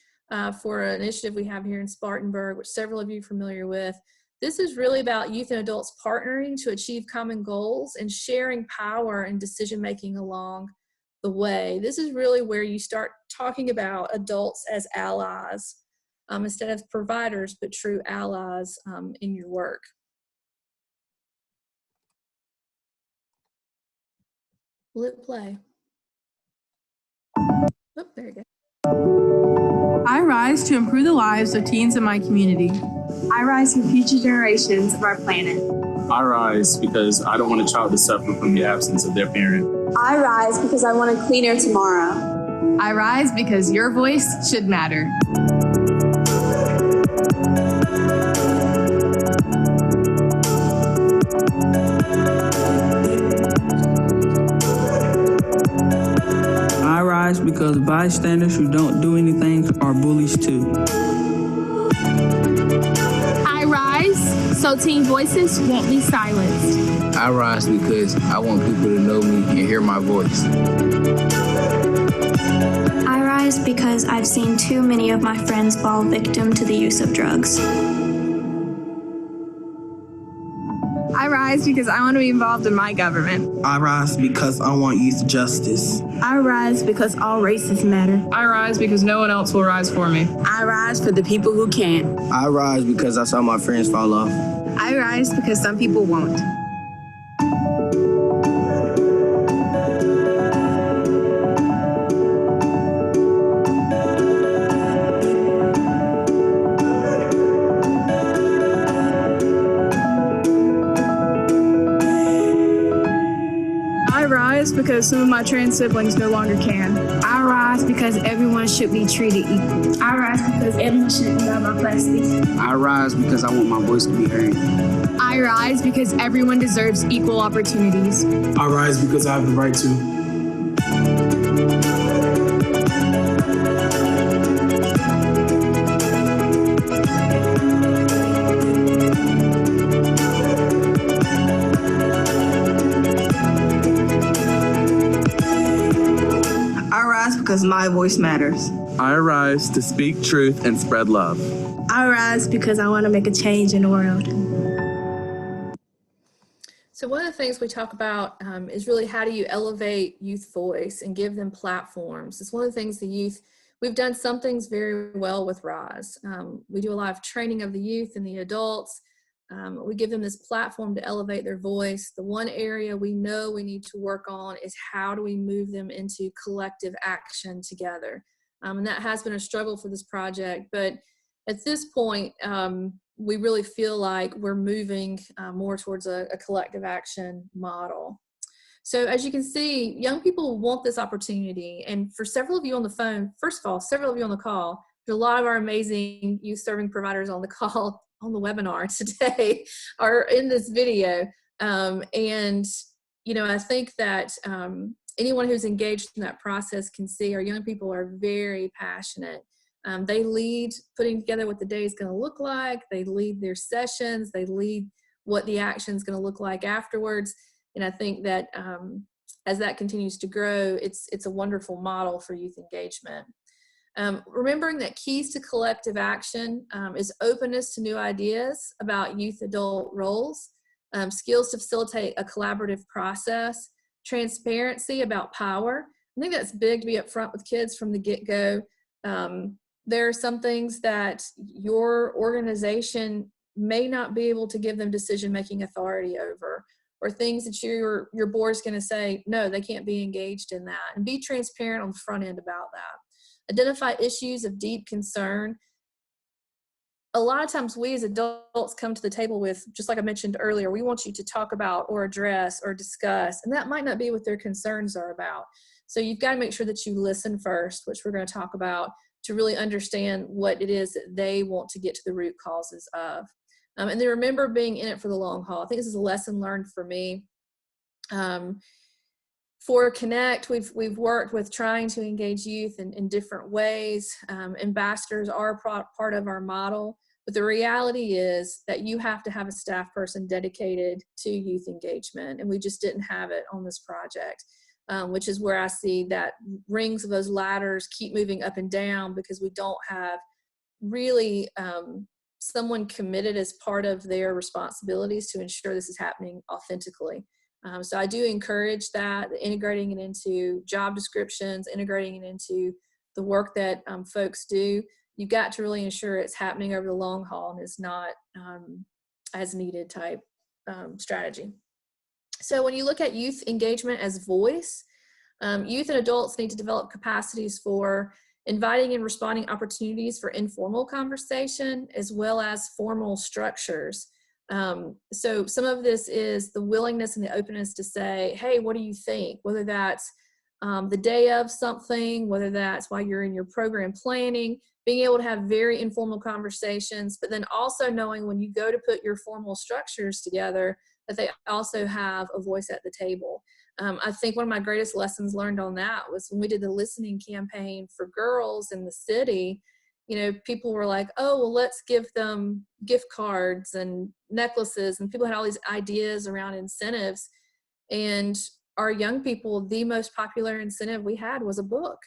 for an initiative we have here in Spartanburg, which several of you are familiar with. This is really about youth and adults partnering to achieve common goals and sharing power and decision making along the way. This is really where you start talking about adults as allies, instead of providers, but true allies in your work. Will it play? Oh, there you go. I rise to improve the lives of teens in my community. I rise for future generations of our planet. I rise because I don't want a child to suffer from the absence of their parent. I rise because I want a cleaner tomorrow. I rise because your voice should matter. I rise because bystanders who don't do anything are bullies too. I rise so teen voices won't be silenced. I rise because I want people to know me and hear my voice. I rise because I've seen too many of my friends fall victim to the use of drugs. I rise because I want to be involved in my government. I rise because I want youth justice. I rise because all races matter. I rise because no one else will rise for me. I rise for the people who can't. I rise because I saw my friends fall off. I rise because some people won't. Because some of my trans siblings no longer can. I rise because everyone should be treated equal. I rise because everyone shouldn't have my plastic. I rise because I want my voice to be heard. I rise because everyone deserves equal opportunities. I rise because I have the right to. Because my voice matters. I rise to speak truth and spread love. I rise because I want to make a change in the world. So one of the things we talk about is really how do you elevate youth voice and give them platforms. It's one of the things we've done some things very well with RISE. We do a lot of training of the youth and the adults. We give them this platform to elevate their voice. The one area we know we need to work on is how do we move them into collective action together. And that has been a struggle for this project, but at this point, we really feel like we're moving more towards a collective action model. So as you can see, young people want this opportunity. And for several of you on the phone, first of all, several of you on the call, there's a lot of our amazing youth serving providers on the call on the webinar today are in this video. And, I think that anyone who's engaged in that process can see our young people are very passionate. They lead putting together what the day is going to look like. They lead their sessions. They lead what the action is going to look like afterwards. And I think that as that continues to grow, it's a wonderful model for youth engagement. Remembering that keys to collective action is openness to new ideas about youth-adult roles, skills to facilitate a collaborative process, transparency about power. I think that's big to be upfront with kids from the get-go. There are some things that your organization may not be able to give them decision-making authority over, or things that your board's going to say, no, they can't be engaged in that. And be transparent on the front end about that. Identify issues of deep concern. A lot of times we as adults come to the table with, just like I mentioned earlier, we want you to talk about or address or discuss, and that might not be what their concerns are about. So you've got to make sure that you listen first, which we're going to talk about, to really understand what it is that they want to get to the root causes of. And then remember being in it for the long haul. I think this is a lesson learned for me. For Connect, we've worked with trying to engage youth in different ways. Ambassadors are part of our model, but the reality is that you have to have a staff person dedicated to youth engagement, and we just didn't have it on this project, which is where I see that rings of those ladders keep moving up and down because we don't have really someone committed as part of their responsibilities to ensure this is happening authentically. So I do encourage that, integrating it into job descriptions, integrating it into the work that folks do. You've got to really ensure it's happening over the long haul and is not as needed type strategy. So when you look at youth engagement as voice, youth and adults need to develop capacities for inviting and responding opportunities for informal conversation as well as formal structures. So some of this is the willingness and the openness to say, hey, what do you think? Whether that's the day of something, whether that's while you're in your program planning, being able to have very informal conversations, but then also knowing when you go to put your formal structures together, that they also have a voice at the table. I think one of my greatest lessons learned on that was when we did the listening campaign for girls in the city. You know, people were like, oh, well, let's give them gift cards and necklaces, and people had all these ideas around incentives. And our young people, the most popular incentive we had was a book,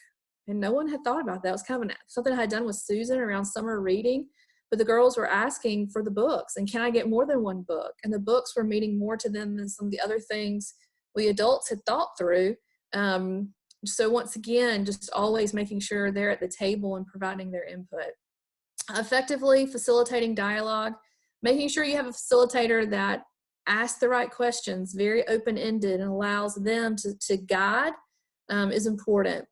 and no one had thought about that. It was kind of something I had done with Susan around summer reading, but the girls were asking for the books, and can I get more than one book? And the books were meaning more to them than some of the other things we adults had thought through. So once again, just always making sure they're at the table and providing their input. Effectively facilitating dialogue, making sure you have a facilitator that asks the right questions, very open-ended, and allows them to guide is important.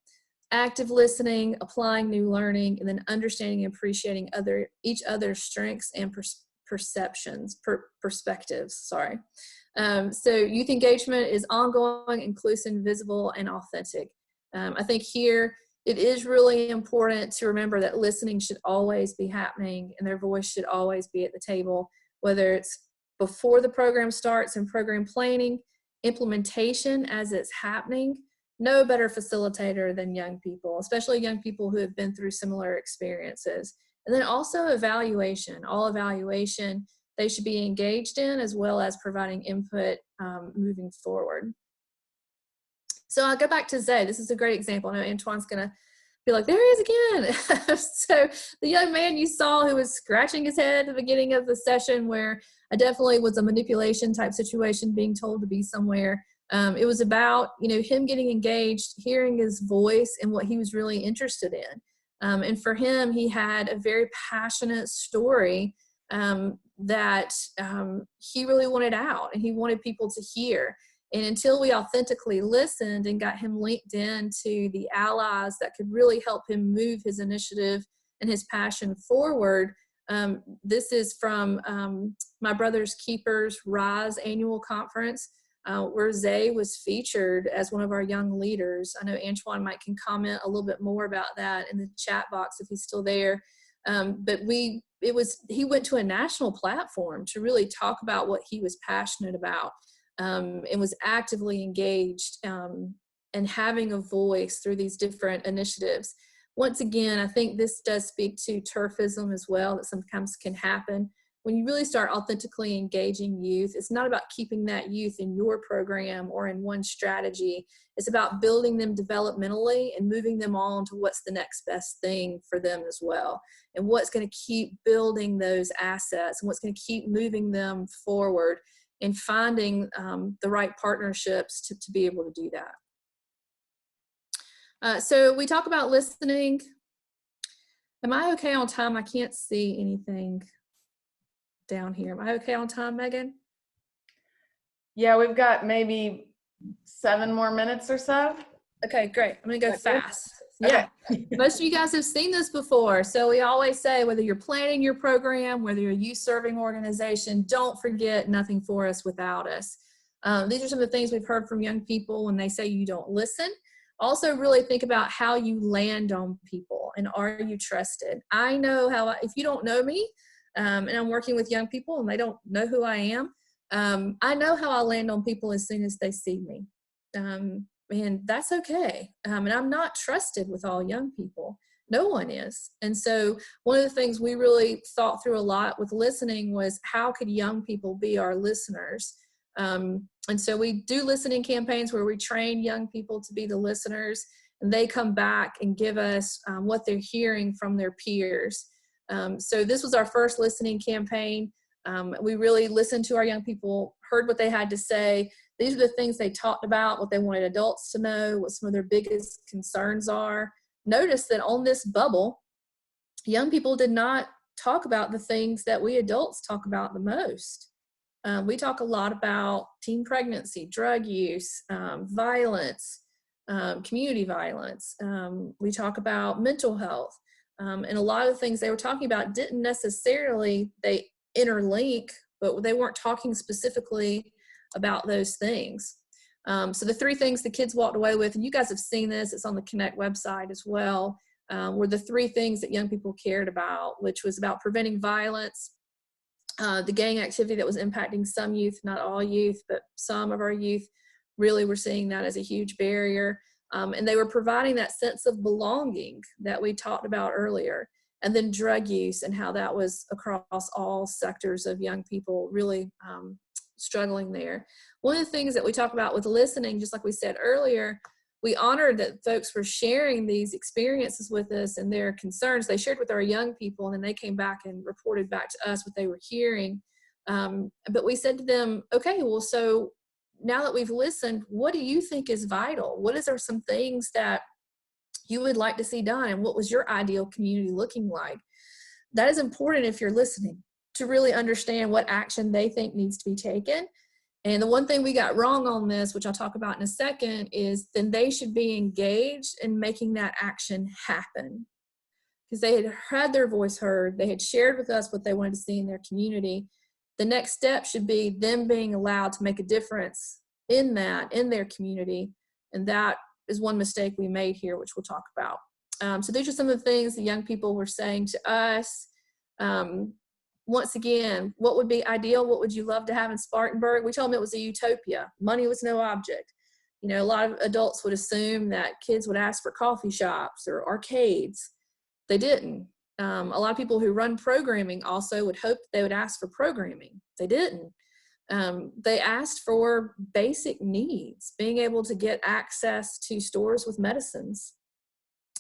Active listening, applying new learning, and then understanding and appreciating each other's strengths and perspectives. So youth engagement is ongoing, inclusive, visible, and authentic. I think here it is really important to remember that listening should always be happening and their voice should always be at the table, whether it's before the program starts and program planning, implementation as it's happening. No better facilitator than young people, especially young people who have been through similar experiences. And then also evaluation, all evaluation they should be engaged in, as well as providing input moving forward. So I'll go back to Zay. This is a great example. I know Antoine's gonna be like, there he is again. So the young man you saw who was scratching his head at the beginning of the session, where I definitely was a manipulation type situation, being told to be somewhere. It was about, you know, him getting engaged, hearing his voice and what he was really interested in. And for him, he had a very passionate story that he really wanted out and he wanted people to hear. And until we authentically listened and got him linked in to the allies that could really help him move his initiative and his passion forward, this is from my Brother's Keepers Rise annual conference, where Zay was featured as one of our young leaders. I know Antoine can comment a little bit more about that in the chat box if he's still there. But he went to a national platform to really talk about what he was passionate about, and was actively engaged and having a voice through these different initiatives. Once again, I think this does speak to turfism as well, that sometimes can happen. When you really start authentically engaging youth, it's not about keeping that youth in your program or in one strategy. It's about building them developmentally and moving them on to what's the next best thing for them as well, and what's going to keep building those assets and what's going to keep moving them forward, and finding the right partnerships to be able to do that. So we talk about listening. Am I okay on time? I can't see anything down here. Am I okay on time, Megan? Yeah, we've got maybe 7 more minutes or so. Okay, great. I'm gonna go fast. Okay. Yeah, most of you guys have seen this before. So we always say, whether you're planning your program, whether you're a youth serving organization, don't forget nothing for us without us. These are some of the things we've heard from young people when they say you don't listen. Also really think about how you land on people and are you trusted? I know how, if you don't know me and I'm working with young people and they don't know who I am, I know how I land on people as soon as they see me. And that's okay. And I'm not trusted with all young people. No one is. And so one of the things we really thought through a lot with listening was, how could young people be our listeners? And so we do listening campaigns where we train young people to be the listeners, and they come back and give us what they're hearing from their peers. So this was our first listening campaign. We really listened to our young people, heard what they had to say. These are the things they talked about, what they wanted adults to know, what some of their biggest concerns are. Notice that on this bubble, young people did not talk about the things that we adults talk about the most. We talk a lot about teen pregnancy, drug use, violence, community violence. We talk about mental health. And a lot of the things they were talking about didn't necessarily, they interlink, but they weren't talking specifically about those things. So the 3 things the kids walked away with, and you guys have seen this, it's on the Connect website as well, were the 3 things that young people cared about, which was about preventing violence, the gang activity that was impacting some youth, not all youth, but some of our youth really were seeing that as a huge barrier. And they were providing that sense of belonging that we talked about earlier. And then drug use and how that was across all sectors of young people really struggling there. One of the things that we talk about with listening, just like we said earlier, we honored that folks were sharing these experiences with us and their concerns. They shared with our young people, and then they came back and reported back to us what they were hearing. But we said to them, okay, well, so now that we've listened, what do you think is vital? What are some things that you would like to see done? And what was your ideal community looking like? That is important if you're listening, to really understand what action they think needs to be taken. And the one thing we got wrong on this, which I'll talk about in a second, is then they should be engaged in making that action happen. Because they had had their voice heard, they had shared with us what they wanted to see in their community. The next step should be them being allowed to make a difference in that, in their community. And that is one mistake we made here, which we'll talk about. So these are some of the things the young people were saying to us. Once again, what would be ideal? What would you love to have in Spartanburg? We told them it was a utopia. Money was no object. You know, a lot of adults would assume that kids would ask for coffee shops or arcades. They didn't. A lot of people who run programming also would hope they would ask for programming. They didn't. They asked for basic needs, being able to get access to stores with medicines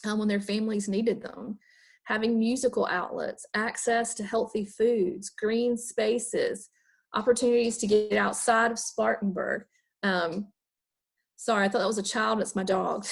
when their families needed them, having musical outlets, access to healthy foods, green spaces, opportunities to get outside of Spartanburg. Sorry, I thought that was a child. It's my dog.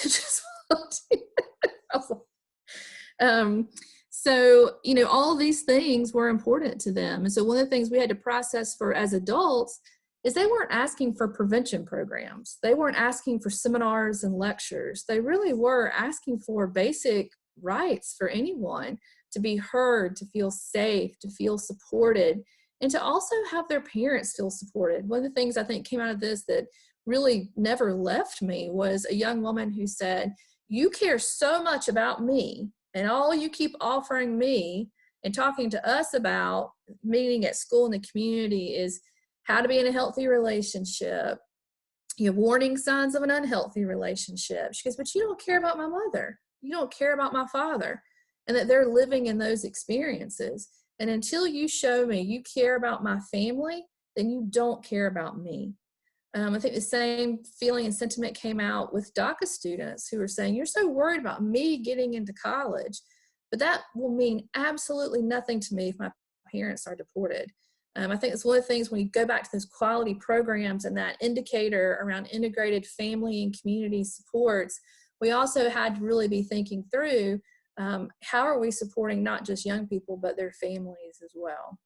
So, you know, all these things were important to them. And so one of the things we had to process for as adults is they weren't asking for prevention programs. They weren't asking for seminars and lectures. They really were asking for basic rights for anyone to be heard, to feel safe, to feel supported, and to also have their parents feel supported. One of the things I think came out of this that really never left me was a young woman who said, "You care so much about me, and all you keep offering me and talking to us about, meeting at school in the community, is how to be in a healthy relationship, you know, warning signs of an unhealthy relationship." She goes, "But you don't care about my mother. You don't care about my father," and that they're living in those experiences. And until you show me you care about my family, then you don't care about me. I think the same feeling and sentiment came out with DACA students who were saying, "You're so worried about me getting into college, but that will mean absolutely nothing to me if my parents are deported." I think it's one of the things when you go back to those quality programs and that indicator around integrated family and community supports, we also had to really be thinking through how are we supporting not just young people, but their families as well.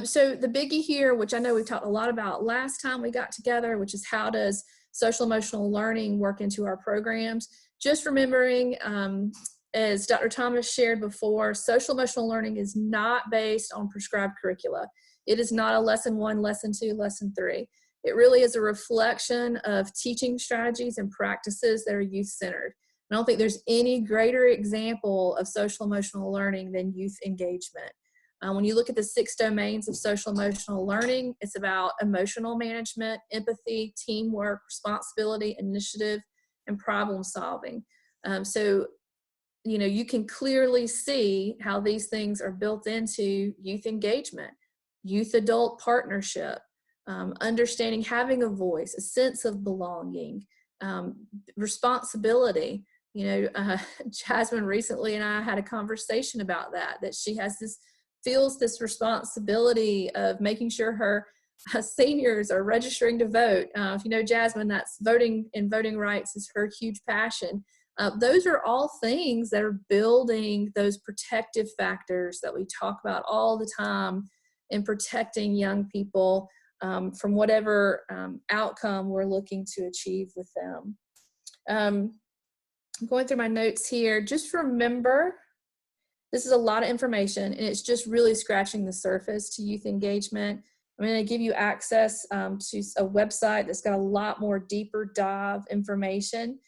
So the biggie here, which I know we talked a lot about last time we got together, which is how does social emotional learning work into our programs? Just remembering, as Dr. Thomas shared before, social emotional learning is not based on prescribed curricula. It is not a lesson 1, lesson 2, lesson 3. It really is a reflection of teaching strategies and practices that are youth-centered. I don't think there's any greater example of social emotional learning than youth engagement. When you look at the 6 domains of social emotional learning, it's about emotional management, empathy, teamwork, responsibility, initiative, and problem solving. So, you know, you can clearly see how these things are built into youth engagement, youth-adult partnership, understanding, having a voice, a sense of belonging, responsibility. You know, Jasmine recently and I had a conversation about that she feels this responsibility of making sure her seniors are registering to vote. If you know Jasmine, that's voting and voting rights is her huge passion. Those are all things that are building those protective factors that we talk about all the time in protecting young people from whatever outcome we're looking to achieve with them. I'm going through my notes here. Just remember, this is a lot of information, and it's just really scratching the surface to youth engagement. I'm going to give you access to a website that's got a lot more deeper dive information.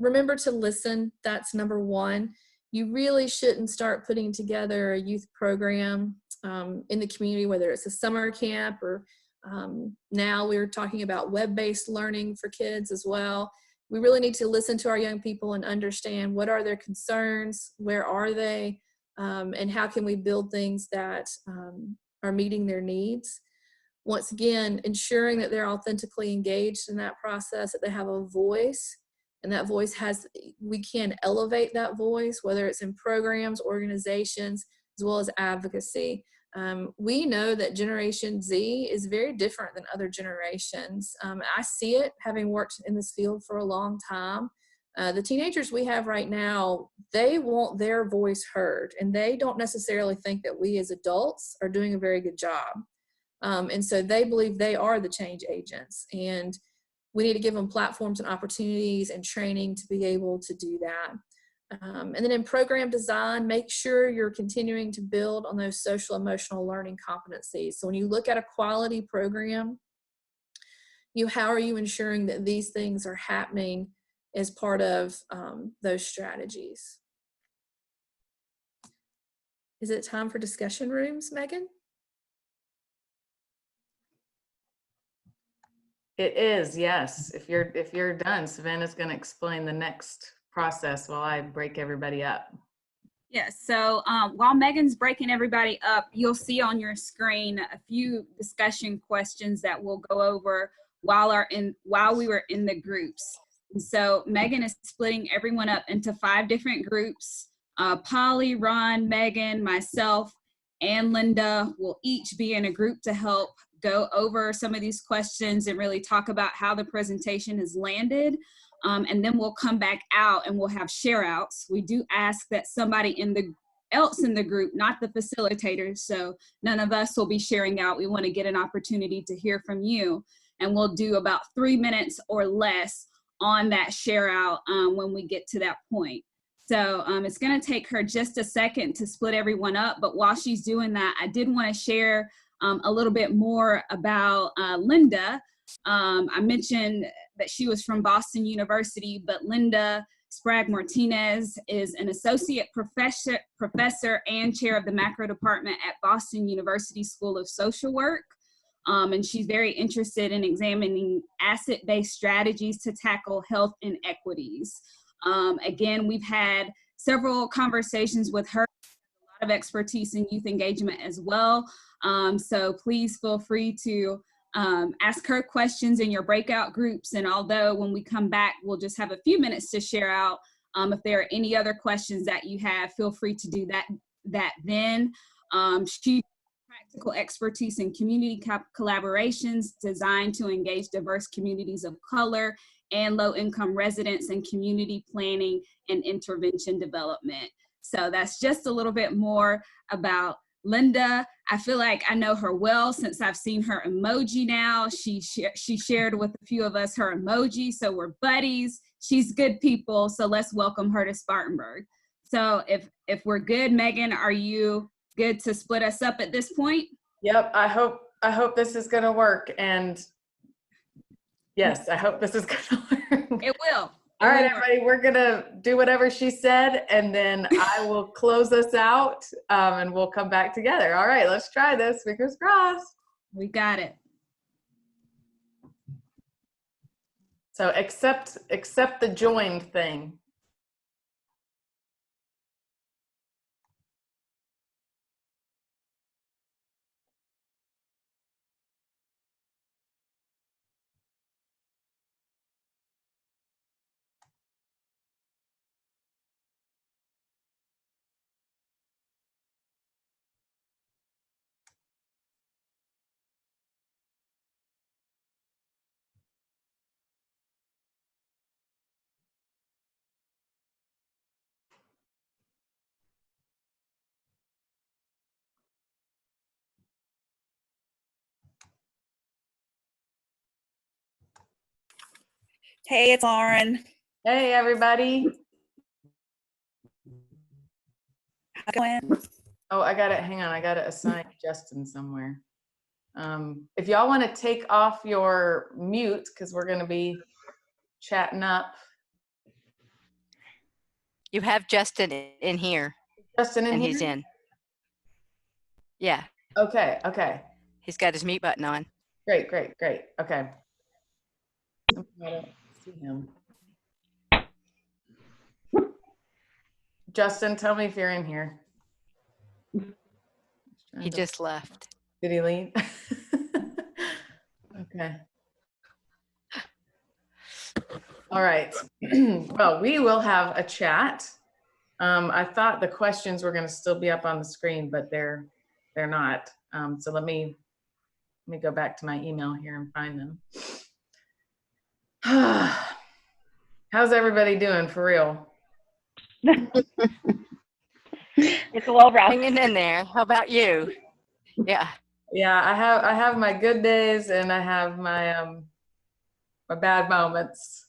Remember to listen. That's number one. You really shouldn't start putting together a youth program in the community, whether it's a summer camp or now we're talking about web-based learning for kids as well. We really need to listen to our young people and understand what are their concerns, where are they, and how can we build things that are meeting their needs. Once again, ensuring that they're authentically engaged in that process, that they have a voice, and that voice we can elevate that voice, whether it's in programs, organizations, as well as advocacy. We know that Generation Z is very different than other generations. I see it, having worked in this field for a long time. The teenagers we have right now, they want their voice heard, and they don't necessarily think that we as adults are doing a very good job. And so they believe they are the change agents, and we need to give them platforms and opportunities and training to be able to do that. And then in program design, make sure you're continuing to build on those social emotional learning competencies. So when you look at a quality program, how are you ensuring that these things are happening as part of those strategies? Is it time for discussion rooms, Megan? It is, yes. If you're done, Savannah's going to explain the next process while I break everybody up. Yes, so while Megan's breaking everybody up, you'll see on your screen a few discussion questions that we'll go over while we were in the groups. And so Megan is splitting everyone up into 5 different groups. Polly, Ron, Megan, myself, and Linda will each be in a group to help go over some of these questions and really talk about how the presentation has landed. And then we'll come back out and we'll have share outs. We do ask that somebody else in the group, not the facilitators, so none of us will be sharing out. We want to get an opportunity to hear from you. And we'll do about 3 minutes or less on that share out when we get to that point. So it's going to take her just a second to split everyone up. But while she's doing that, I did want to share a little bit more about Linda. I mentioned that she was from Boston University, but Linda Sprague Martinez is an associate professor and chair of the macro department at Boston University School of Social Work. And she's very interested in examining asset-based strategies to tackle health inequities. Again, we've had several conversations with her, a lot of expertise in youth engagement as well. So please feel free to ask her questions in your breakout groups. And although when we come back, we'll just have a few minutes to share out. If there are any other questions that you have, feel free to do that then. She practical expertise in community collaborations designed to engage diverse communities of color and low-income residents and community planning and intervention development. So that's just a little bit more about Linda. I feel like I know her well since I've seen her emoji now. She shared with a few of us her emoji, so we're buddies. She's good people, so let's welcome her to Spartanburg. So if we're good, Megan, are you good to split us up at this point? Yep, I hope this is gonna work, and yes, I hope this is gonna work. It will. All right, everybody, we're gonna do whatever she said, and then I will close us out, and we'll come back together. All right, let's try this. Fingers crossed. We got it. So accept the joined thing. Hey, it's Lauren. Hey, everybody. How's it going? Oh, I got it. Hang on. I got to assign Justin somewhere. If y'all want to take off your mute, because we're going to be chatting up. You have Justin in here. Justin in and here? He's in. Yeah. Okay. Okay. He's got his mute button on. Great. Great. Great. Okay. I don't see him. Justin, tell me if you're in here. He just left. Did he leave? Okay. All right. Well, we will have a chat. I thought the questions were going to still be up on the screen, but they're not. So let me go back to my email here and find them. How's everybody doing for real? It's a little rough. Hanging in there. How about you? Yeah. Yeah, I have my good days and I have my my bad moments.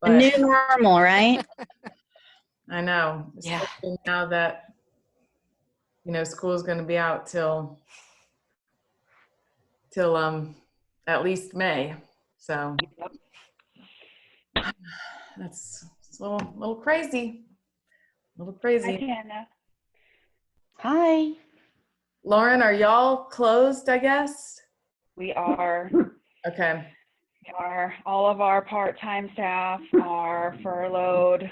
A new normal, right? I know. Yeah. Especially now that school's going to be out till at least May. So it's a little crazy. A little crazy. Hi, Hannah. Hi. Lauren, are y'all closed, I guess? We are. Okay. All of our part-time staff are furloughed,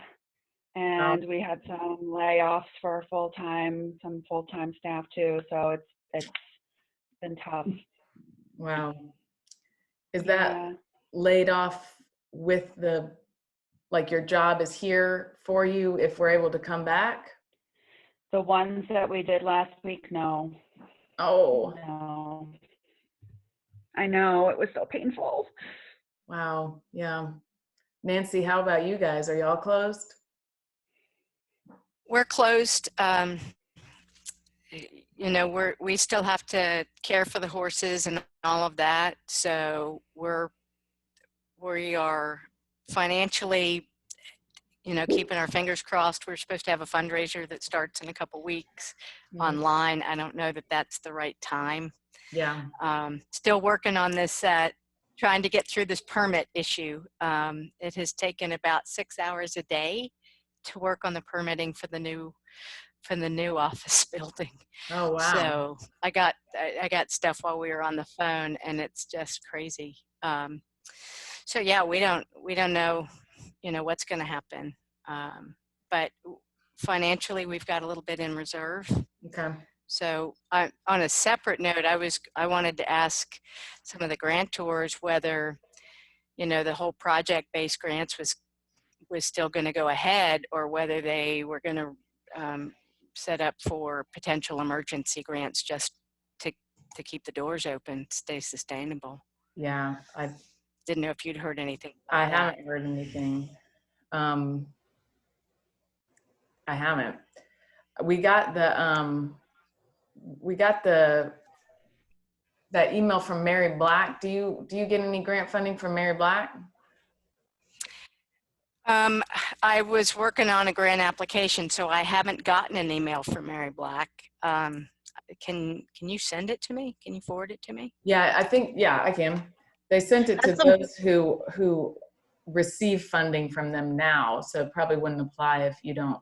and we had some layoffs for some full-time staff too. So it's been tough. Wow. Is that laid off with your job is here for you if we're able to come back? The ones that we did last week, no. Oh. No. I know, it was so painful. Wow. Yeah. Nancy, how about you guys? Are y'all closed? We're closed. We still have to care for the horses and all of that. So we are financially, keeping our fingers crossed. We're supposed to have a fundraiser that starts in a couple weeks online. I don't know that that's the right time. Yeah. Still working on this, trying to get through this permit issue. It has taken about 6 hours a day to work on the permitting for the new office building. Oh, wow. So I got stuff while we were on the phone, and it's just crazy. So yeah, we don't know, what's going to happen. But financially, we've got a little bit in reserve. Okay. So on a separate note, I wanted to ask some of the grantors whether, the whole project-based grants was still going to go ahead, or whether they were going to set up for potential emergency grants just to keep the doors open, stay sustainable. Yeah, didn't know if you'd heard anything. I haven't heard anything. I haven't. We got that email from Mary Black. Do you get any grant funding from Mary Black? I was working on a grant application, so I haven't gotten an email from Mary Black. Can you send it to me? Can you forward it to me? Yeah, I think, yeah, I can. They sent it to those who receive funding from them now, so it probably wouldn't apply if you don't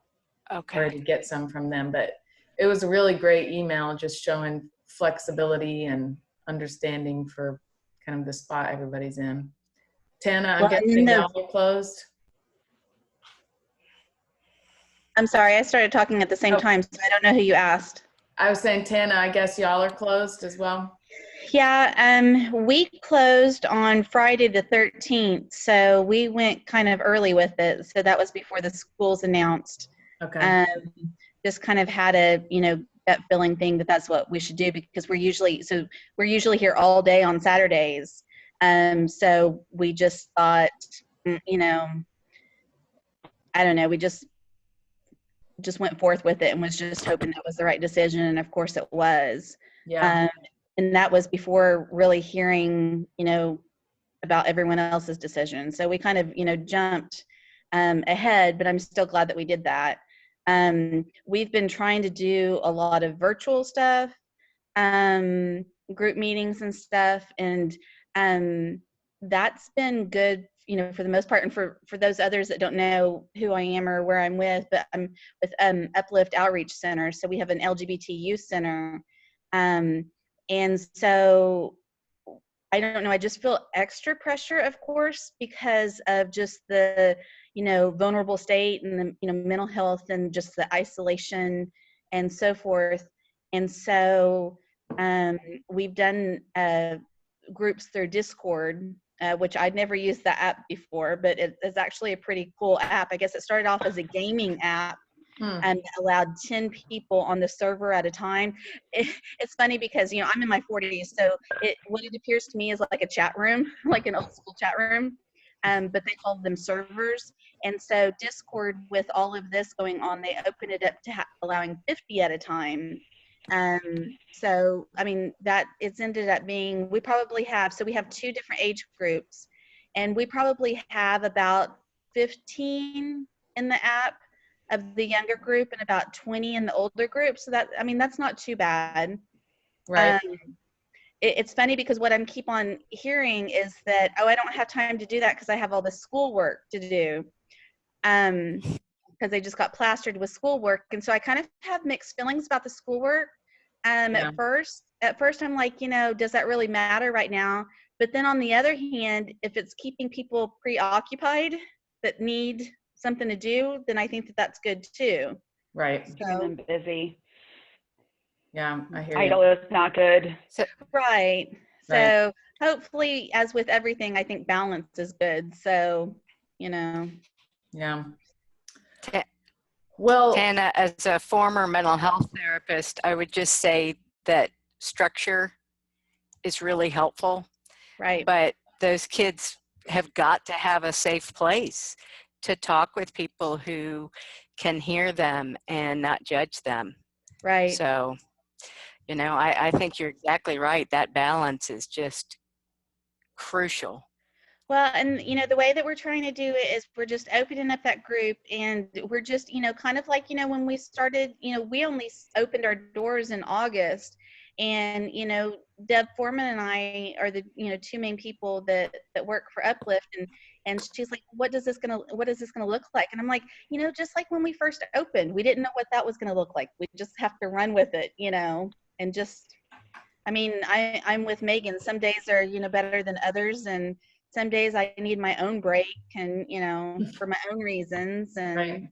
already get some from them. But it was a really great email, just showing flexibility and understanding for kind of the spot everybody's in. Tana, I'm guessing y'all are closed. I'm sorry, I started talking at the same time, so I don't know who you asked. I was saying, Tana, I guess y'all are closed as well? Yeah, we closed on Friday the 13th, so we went kind of early with it. So that was before the schools announced. Okay. Just kind of had a, gut feeling thing that that's what we should do, because we're usually here all day on Saturdays. So we just thought, I don't know, we just went forth with it and was just hoping that was the right decision. And of course it was. Yeah. And that was before really hearing, about everyone else's decision. So we kind of, jumped ahead, but I'm still glad that we did that. We've been trying to do a lot of virtual stuff, group meetings and stuff. And that's been good, for the most part. And for those others that don't know who I am or where I'm with, but I'm with Uplift Outreach Center. So we have an LGBT youth center. And so I don't know, I just feel extra pressure, of course, because of just the, vulnerable state and the, mental health and just the isolation and so forth. And so we've done groups through Discord, which I'd never used that app before, but it's actually a pretty cool app. I guess it started off as a gaming app. And allowed 10 people on the server at a time. It's funny because, I'm in my 40s, so what it appears to me is like a chat room, like an old school chat room, but they call them servers. And so Discord, with all of this going on, they opened it up to allowing 50 at a time. So, I mean, that it's ended up being, we have 2 different age groups, and we probably have about 15 in the app of the younger group and about 20 in the older group. So that's not too bad. Right. It's funny because what I'm keep on hearing is that, I don't have time to do that because I have all the schoolwork to do. Because they just got plastered with schoolwork. And so I kind of have mixed feelings about the schoolwork. At first I'm like, does that really matter right now? But then on the other hand, if it's keeping people preoccupied that need something to do, then I think that that's good too. Right. Keeping them busy. Yeah, I hear Idle you. is not good. Right. So hopefully, as with everything, I think balance is good. So, Yeah. Well, Tana, as a former mental health therapist, I would just say that structure is really helpful. Right. But those kids have got to have a safe place to talk with people who can hear them and not judge them. Right. So, I think you're exactly right. That balance is just crucial. Well, and the way that we're trying to do it is we're just opening up that group, and we're just, kind of like, when we started, we only opened our doors in August, and, Deb Foreman and I are the, 2 main people that work for Uplift, and she's like, what is this gonna look like? And I'm like, just like when we first opened, we didn't know what that was gonna look like. We just have to run with it, and just, I'm with Meghan. Some days are, better than others, and some days I need my own break and, for my own reasons, and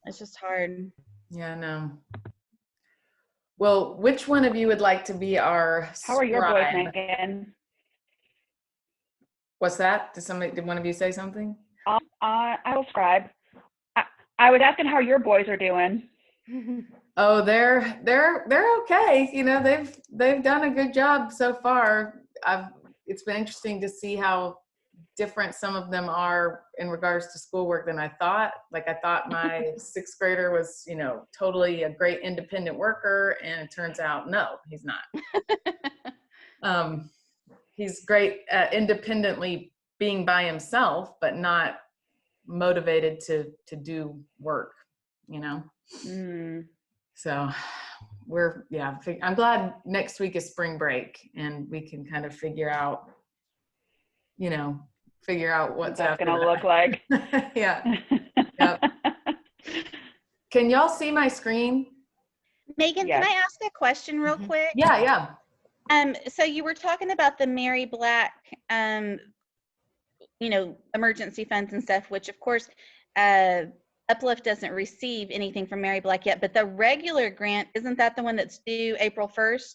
it's just hard. Yeah, I know. Well, which one of you would like to be our How are your boys, scribe? Meghan? What's that? Did one of you say something? I will scribe. I was asking how your boys are doing. Oh, they're okay. They've done a good job so far. it's been interesting to see how different some of them are in regards to schoolwork than I thought. Like I thought my sixth grader was, you know, totally a great independent worker, and it turns out, no, he's not. He's great at independently being by himself, but not motivated to do work, you know? So I'm glad next week is spring break and we can kind of figure out what's that's going to look like. Yeah. Yep. Can y'all see my screen? Megan, Yes. can I ask a question real quick? Yeah. So you were talking about the Mary Black, emergency funds and stuff, which of course, Uplift doesn't receive anything from Mary Black yet, but the regular grant, isn't that the one that's due April 1st?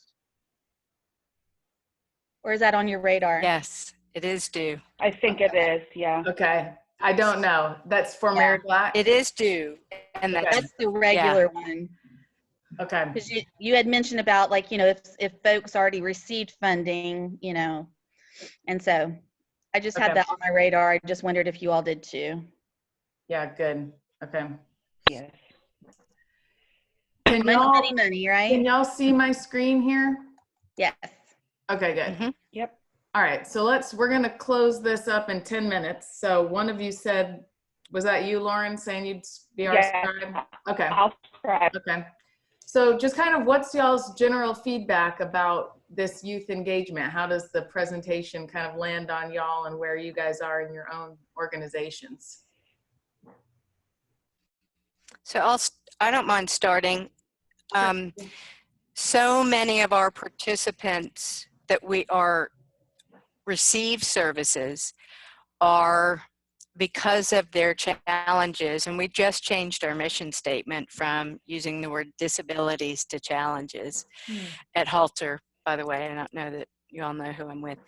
Or is that on your radar? Yes, it is due. I think it is, yeah. Okay. I don't know. That's for Mary Black? It is due. And that's the regular one. Okay. Because you had mentioned about, like, if folks already received funding, and so I just had that on my radar. I just wondered if you all did too. Yeah, good. Okay. Yes. Can money, right? Can y'all see my screen here? Yes. Okay, good. Yep. All right, so we're gonna close this up in 10 minutes. So one of you said, was that you, Lauren, saying you'd be our scribe? Okay. I'll scribe. Okay. So just kind of what's y'all's general feedback about this youth engagement? How does the presentation kind of land on y'all and where you guys are in your own organizations? So I don't mind starting. So many of our participants that receive services are, because of their challenges, and we just changed our mission statement from using the word disabilities to challenges at Halter, by the way. I don't know that you all know who I'm with.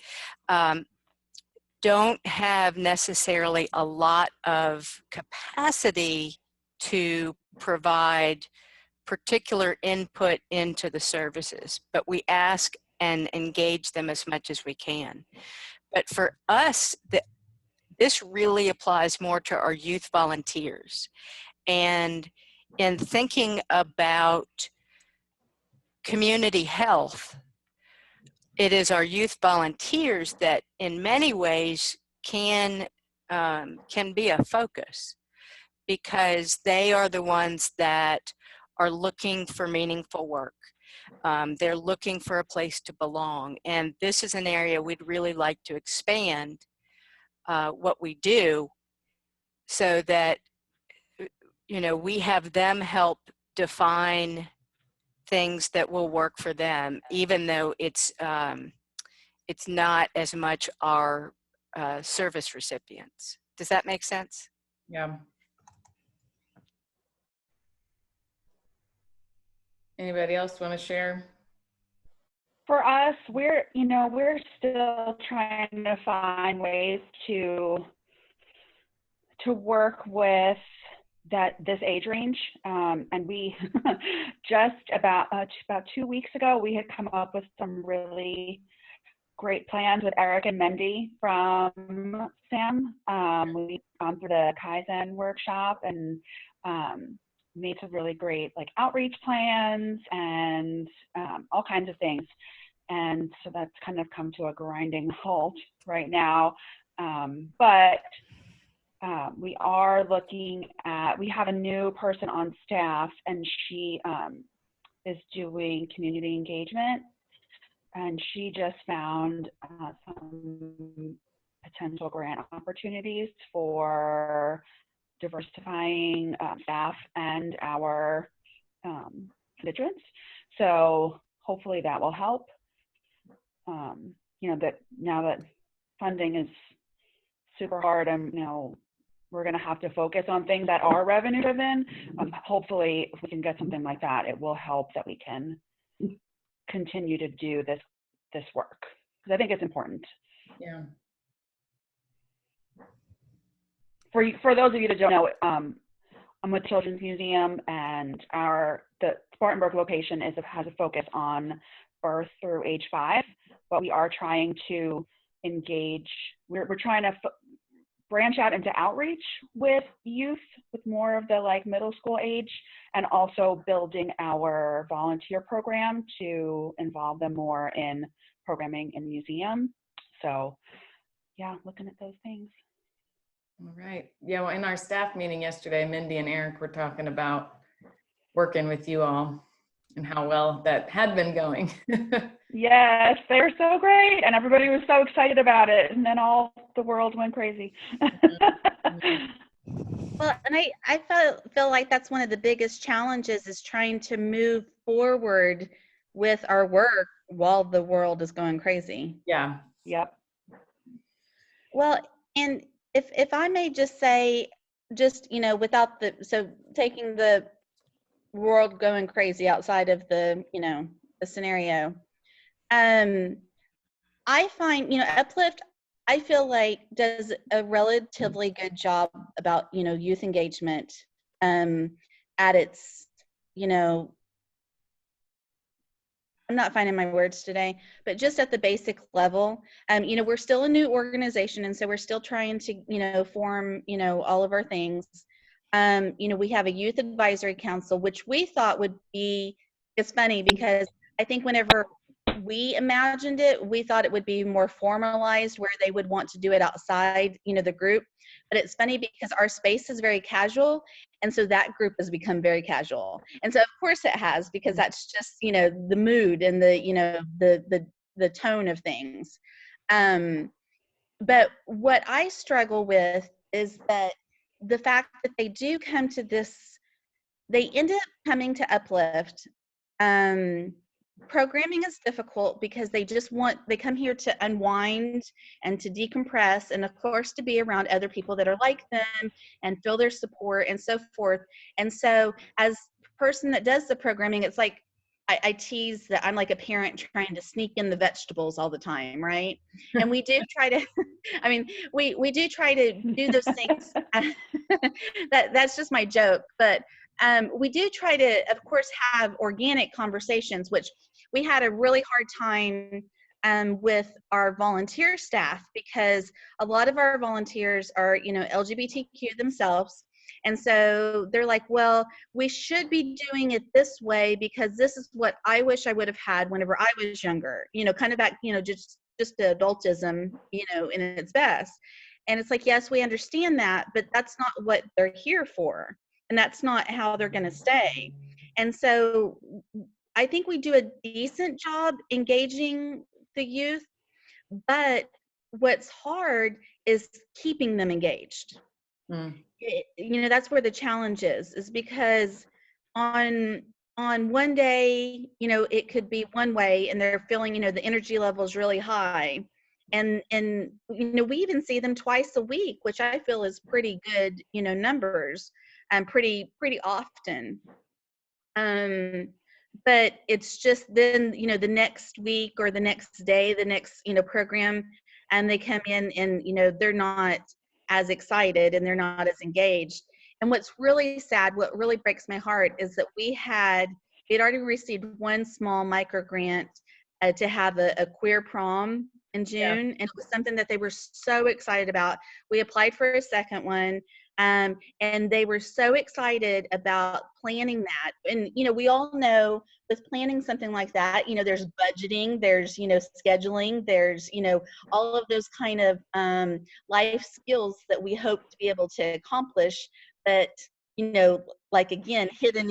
Don't have necessarily a lot of capacity to provide particular input into the services, but we ask and engage them as much as we can. But for us, this really applies more to our youth volunteers. And in thinking about community health, it is our youth volunteers that in many ways can be a focus, because they are the ones that are looking for meaningful work. They're looking for a place to belong. And this is an area we'd really like to expand what we do, so that, we have them help define things that will work for them, even though it's not as much our service recipients. Does that make sense? Yeah. Anybody else want to share? For us, we're still trying to find ways to work with this age range, and we just about 2 weeks ago, we had come up with some really great plans with Eric and Mendy from SAM. We've gone through the Kaizen workshop and made some really great outreach plans and all kinds of things. And so that's kind of come to a grinding halt right now. But we are looking at, we have a new person on staff, and she is doing community engagement. And she just found some potential grant opportunities for diversifying staff and our constituents. So hopefully that will help. That now that funding is super hard, and we're going to have to focus on things that are revenue driven. Hopefully, if we can get something like that, it will help that we can continue to do this work, because I think it's important. Yeah. For those of you that don't know, I'm with Children's Museum, and the Spartanburg location has a focus on birth through age 5, but we are trying to engage. We're trying to branch out into outreach with youth, with more of the like middle school age, and also building our volunteer program to involve them more in programming in museum. So yeah, looking at those things. All right. Yeah, well, in our staff meeting yesterday, Mindy and Eric were talking about working with you all and how well that had been going. Yes, they were so great, and everybody was so excited about it, and then all the world went crazy. Well, and I feel like that's one of the biggest challenges, is trying to move forward with our work while the world is going crazy. Yeah. Yep. Well, and if I may just say, just, you know, without so taking the world going crazy outside of the, you know, the scenario, I find, you know, Uplift, I feel like does a relatively good job about, you know, youth engagement at its, you know, I'm not finding my words today, but just at the basic level. You know, we're still a new organization, and so we're still trying to, you know, form, you know, all of our things. You know, we have a youth advisory council, which we thought would be, it's funny because I think whenever we imagined it, we thought it would be more formalized, where they would want to do it outside, you know, the group. But it's funny because our space is very casual, and so that group has become very casual. And so of course it has, because that's just, you know, the mood and the, you know, the tone of things. But what I struggle with is that the fact that they do come to this, they end up coming to Uplift. Programming is difficult because they come here to unwind and to decompress, and of course to be around other people that are like them and feel their support and so forth. And so as a person that does the programming, it's like I tease that I'm like a parent trying to sneak in the vegetables all the time, right? And we do try to, I mean, we do try to do those things. That's just my joke, but we do try to, of course, have organic conversations, which we had a really hard time with our volunteer staff, because a lot of our volunteers are, you know, LGBTQ themselves. And so they're like, well, we should be doing it this way because this is what I wish I would have had whenever I was younger, you know, kind of back, you know, just the adultism, you know, in its best. And it's like, yes, we understand that, but that's not what they're here for. And that's not how they're going to stay. And so I think we do a decent job engaging the youth, but what's hard is keeping them engaged. You know, that's where the challenge is because on one day, you know, it could be one way and they're feeling, you know, the energy level is really high. And you know, we even see them twice a week, which I feel is pretty good, you know, numbers, and pretty often. But it's just then, you know, the next week or the next day, the next, you know, program, and they come in and, you know, they're not as excited and they're not as engaged. And what's really sad, what really breaks my heart, is that we had already received one small micro grant to have a queer prom in June. Yeah. And it was something that they were so excited about. We applied for a second one. And they were so excited about planning that. And, you know, we all know with planning something like that, you know, there's budgeting, there's, you know, scheduling, there's, you know, all of those kind of life skills that we hope to be able to accomplish, but, you know, like, again, hidden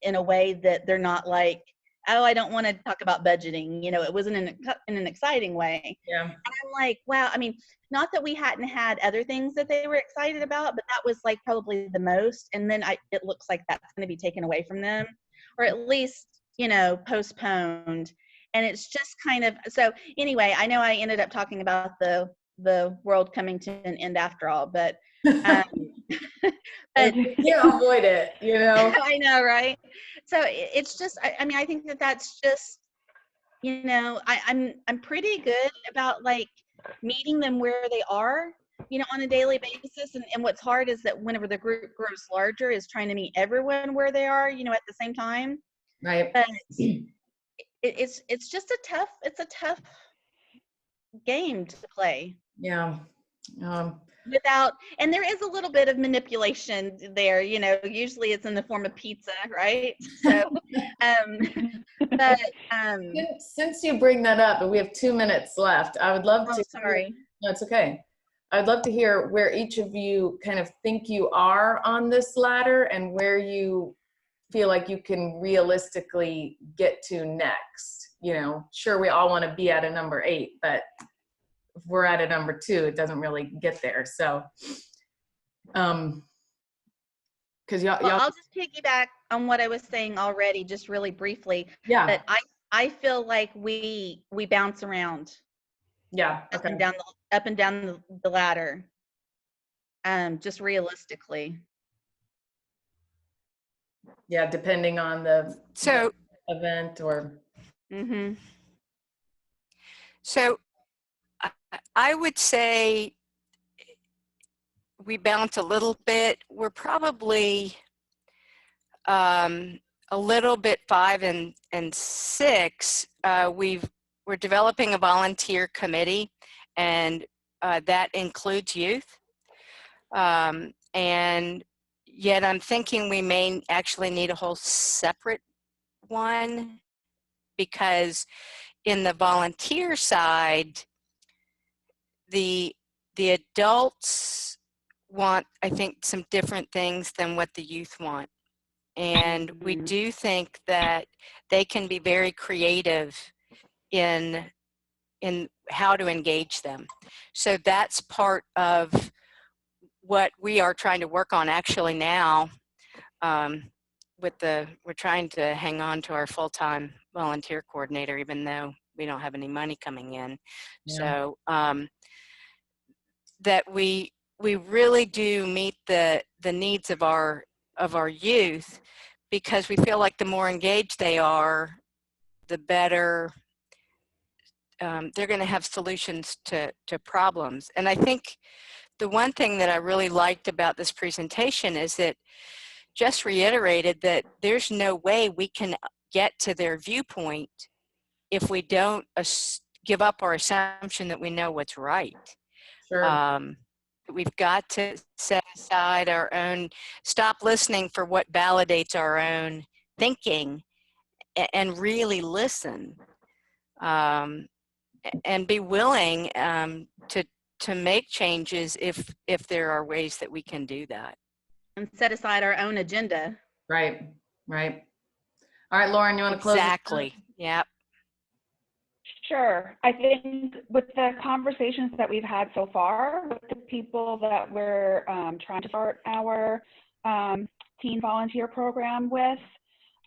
in a way that they're not like, oh, I don't want to talk about budgeting. You know, it wasn't in an exciting way. Yeah. And I'm like, wow, I mean, not that we hadn't had other things that they were excited about, but that was like probably the most. And then it looks like that's going to be taken away from them, or at least, you know, postponed. And it's just kind of, so anyway, I know I ended up talking about the world coming to an end after all, but but you can't avoid it, you know. I know, right? So it's just, I mean, I think that's just, you know, I'm pretty good about like meeting them where they are, you know, on a daily basis. And what's hard is that whenever the group grows larger, is trying to meet everyone where they are, you know, at the same time. Right. But it's just a tough game to play. Yeah. Without, and there is a little bit of manipulation there, you know, usually it's in the form of pizza, right? So, but since you bring that up, and we have 2 minutes left, I would love to. Sorry. No, it's okay. I'd love to hear where each of you kind of think you are on this ladder and where you feel like you can realistically get to next. You know, sure, we all want to be at a number 8, but if we're at a number 2, it doesn't really get there. So, because y'all, I'll just piggyback on what I was saying already, just really briefly. Yeah. But I feel like we bounce around. Yeah. Okay. Up and down the ladder. Just realistically. Yeah, depending on the event or. Mm-hmm. So I would say we bounce a little bit. We're probably a little bit 5 and 6. We're developing a volunteer committee, and that includes youth. And yet I'm thinking we may actually need a whole separate one, because in the volunteer side, the adults want, I think, some different things than what the youth want. And we do think that they can be very creative in how to engage them. So that's part of what we are trying to work on actually now. We're trying to hang on to our full-time volunteer coordinator, even though we don't have any money coming in. Yeah. So that we really do meet the needs of our youth, because we feel like the more engaged they are, the better they're going to have solutions to problems. And I think the one thing that I really liked about this presentation is that just reiterated that there's no way we can get to their viewpoint if we don't give up our assumption that we know what's right. Sure. We've got to set aside our own, stop listening for what validates our own thinking, and really listen, and be willing to make changes if there are ways that we can do that. And set aside our own agenda. Right, right. All right, Lauren, you want to close? Exactly, yep. Sure. I think with the conversations that we've had so far with the people that we're trying to start our teen volunteer program with,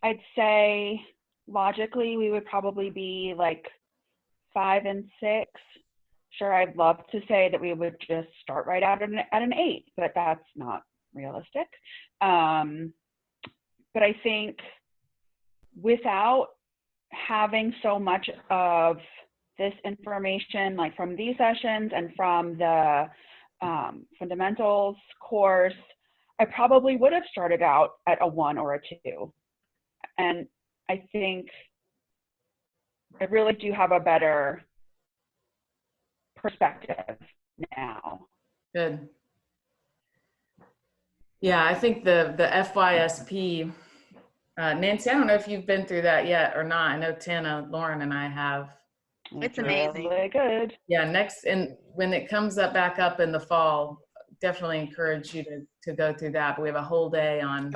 I'd say logically we would probably be like 5 and 6. Sure, I'd love to say that we would just start right out at an 8, but that's not realistic. But I think without having so much of this information, like from these sessions and from the fundamentals course, I probably would have started out at a 1 or a 2. And I think I really do have a better perspective now. Good. Yeah, I think the FYSP, Nancy, I don't know if you've been through that yet or not. I know Tana, Lauren, and I have. It's amazing. Really good. Yeah, when it comes back up in the fall, definitely encourage you to go through that. But we have a whole day on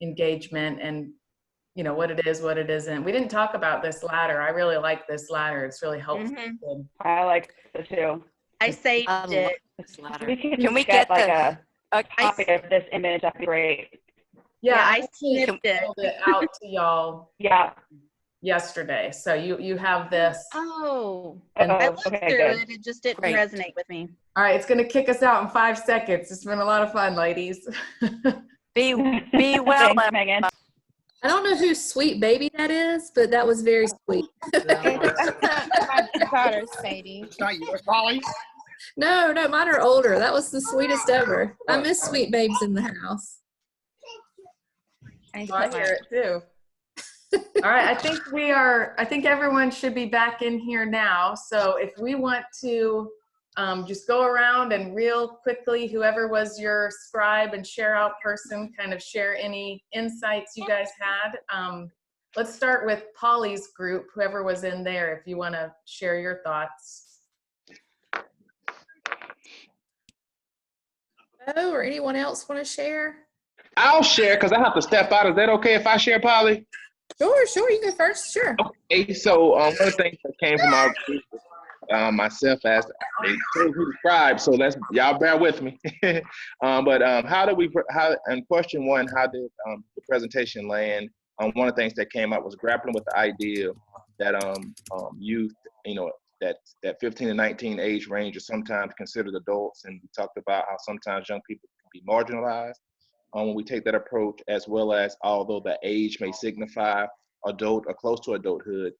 engagement and, you know, what it is, what it isn't. We didn't talk about this ladder. I really like this ladder. It's really helpful. Mm-hmm. I like it too. I saved it. This ladder. Can we get like a copy of this image? That'd be great. Yeah, I snipped it out to y'all. Yeah. Yesterday. So you have this. Oh. And I looked through it. It just didn't resonate with me. All right, it's going to kick us out in 5 seconds. It's been a lot of fun, ladies. Be well, Thanks, Megan. I don't know whose sweet baby that is, but that was very sweet. My daughter, Sadie. It's not yours, Molly? No, mine are older. That was the sweetest ever. I miss sweet babes in the house. I hear it too. All right, I think everyone should be back in here now. So if we want to just go around and real quickly, whoever was your scribe and share out person, kind of share any insights you guys had. Let's start with Polly's group, whoever was in there, if you want to share your thoughts. Oh, or anyone else want to share? I'll share because I have to step out. Is that okay if I share, Polly? Sure, you go first, sure. Okay, so one of the things that came from our group, myself as a scribe, so y'all bear with me. But and question one, how did the presentation land? One of the things that came up was grappling with the idea that youth, that 15 to 19 age range are sometimes considered adults, and we talked about how sometimes young people can be marginalized when we take that approach, as well as although the age may signify adult or close to adulthood,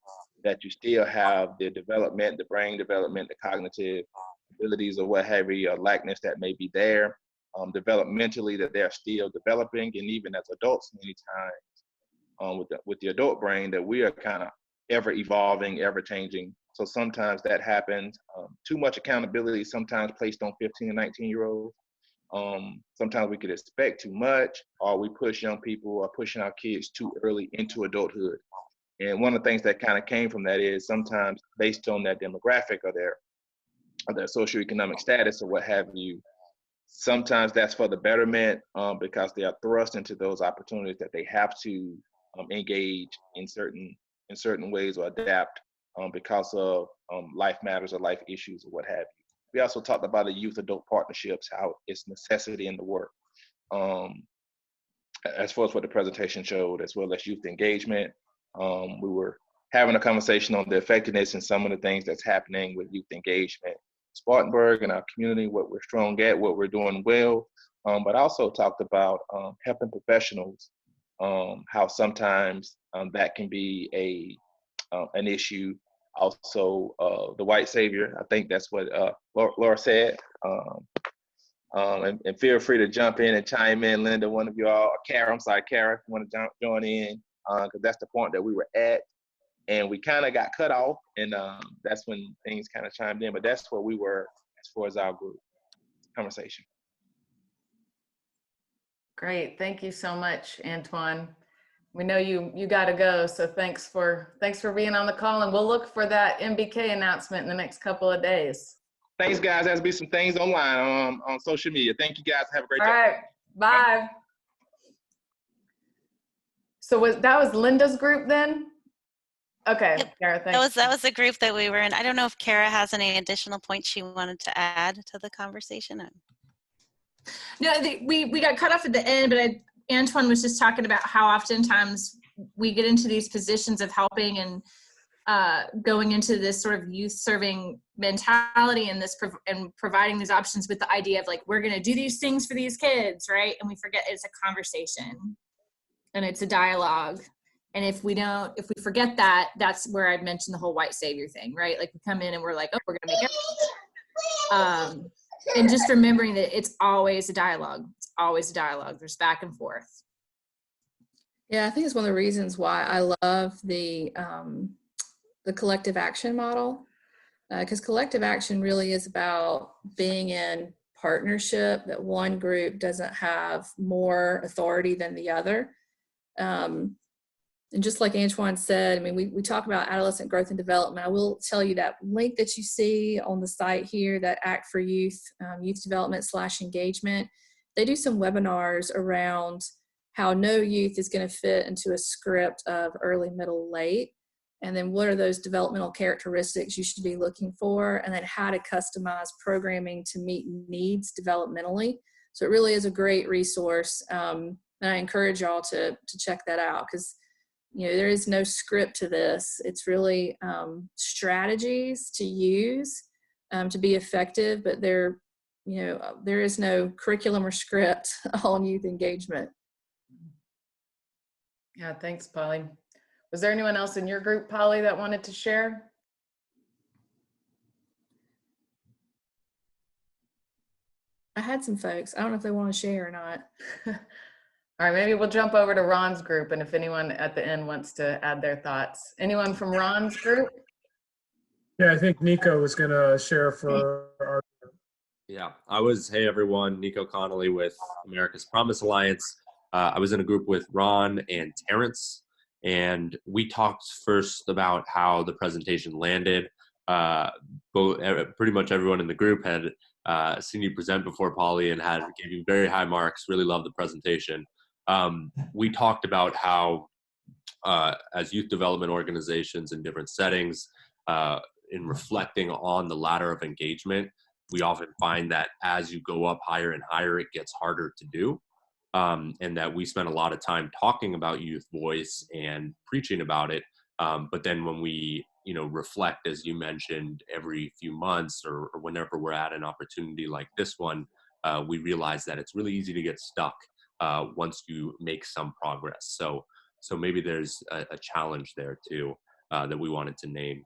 that you still have the development, the brain development, the cognitive abilities or what have you, or lackness that may be there developmentally, that they're still developing, and even as adults many times with the adult brain, that we are kind of ever evolving, ever changing. So sometimes that happens. Too much accountability sometimes placed on 15 and 19-year-olds. Sometimes we could expect too much, or we push young people or pushing our kids too early into adulthood. And one of the things that kind of came from that is sometimes based on their demographic or their socioeconomic status or what have you, sometimes that's for the betterment because they are thrust into those opportunities that they have to engage in certain ways or adapt because of life matters or life issues or what have you. We also talked about the youth-adult partnerships, how it's necessity in the work, as far as what the presentation showed, as well as youth engagement. We were having a conversation on the effectiveness and some of the things that's happening with youth engagement, Spartanburg and our community, what we're strong at, what we're doing well, but also talked about helping professionals, how sometimes that can be an issue. Also, the white savior, I think that's what Laura said. And feel free to jump in and chime in, Linda, one of you all, or Kara, if you want to join in, because that's the point that we were at. And we kind of got cut off, and that's when things kind of chimed in, but that's where we were as far as our group conversation. Great, thank you so much, Antoine. We know you got to go, so thanks for being on the call, and we'll look for that MBK announcement in the next couple of days. Thanks, guys. There'll be some things online on social media. Thank you, guys. Have a great day. All right, bye. So that was Linda's group then? Okay, yep. Kara, thanks. That was the group that we were in. I don't know if Kara has any additional points she wanted to add to the conversation. No, we got cut off at the end, but Antoine was just talking about how oftentimes we get into these positions of helping and going into this sort of youth serving mentality and and providing these options with the idea of like, we're going to do these things for these kids, right? And we forget it's a conversation and it's a dialogue. And if we forget that, that's where I'd mentioned the whole white savior thing, right? Like we come in and we're like, oh, we're going to make it. And just remembering that it's always a dialogue. It's always a dialogue. There's back and forth. Yeah, I think it's one of the reasons why I love the collective action model, because collective action really is about being in partnership, that one group doesn't have more authority than the other. And just like Antoine said, I mean, we talk about adolescent growth and development. I will tell you that link that you see on the site here, that Act for Youth, Youth Development /engagement, they do some webinars around how no youth is going to fit into a script of early, middle, late. And then what are those developmental characteristics you should be looking for, and then how to customize programming to meet needs developmentally. So it really is a great resource. And I encourage y'all to check that out, because there is no script to this. It's really strategies to use to be effective, but there is no curriculum or script on youth engagement. Yeah, thanks, Polly. Was there anyone else in your group, Polly, that wanted to share? I had some folks. I don't know if they want to share or not. All right, maybe we'll jump over to Ron's group, and if anyone at the end wants to add their thoughts. Anyone from Ron's group? Yeah, I think Nico was going to share for our. Yeah, hey everyone, Nico Connolly with America's Promise Alliance. I was in a group with Ron and Terrence, and we talked first about how the presentation landed. Pretty much everyone in the group had seen you present before, Polly, and gave you very high marks. Really loved the presentation. We talked about how, as youth development organizations in different settings, in reflecting on the ladder of engagement, we often find that as you go up higher and higher, it gets harder to do. And that we spend a lot of time talking about youth voice and preaching about it. But then when we, reflect, as you mentioned, every few months or whenever we're at an opportunity like this one, we realize that it's really easy to get stuck once you make some progress. So maybe there's a challenge there too that we wanted to name.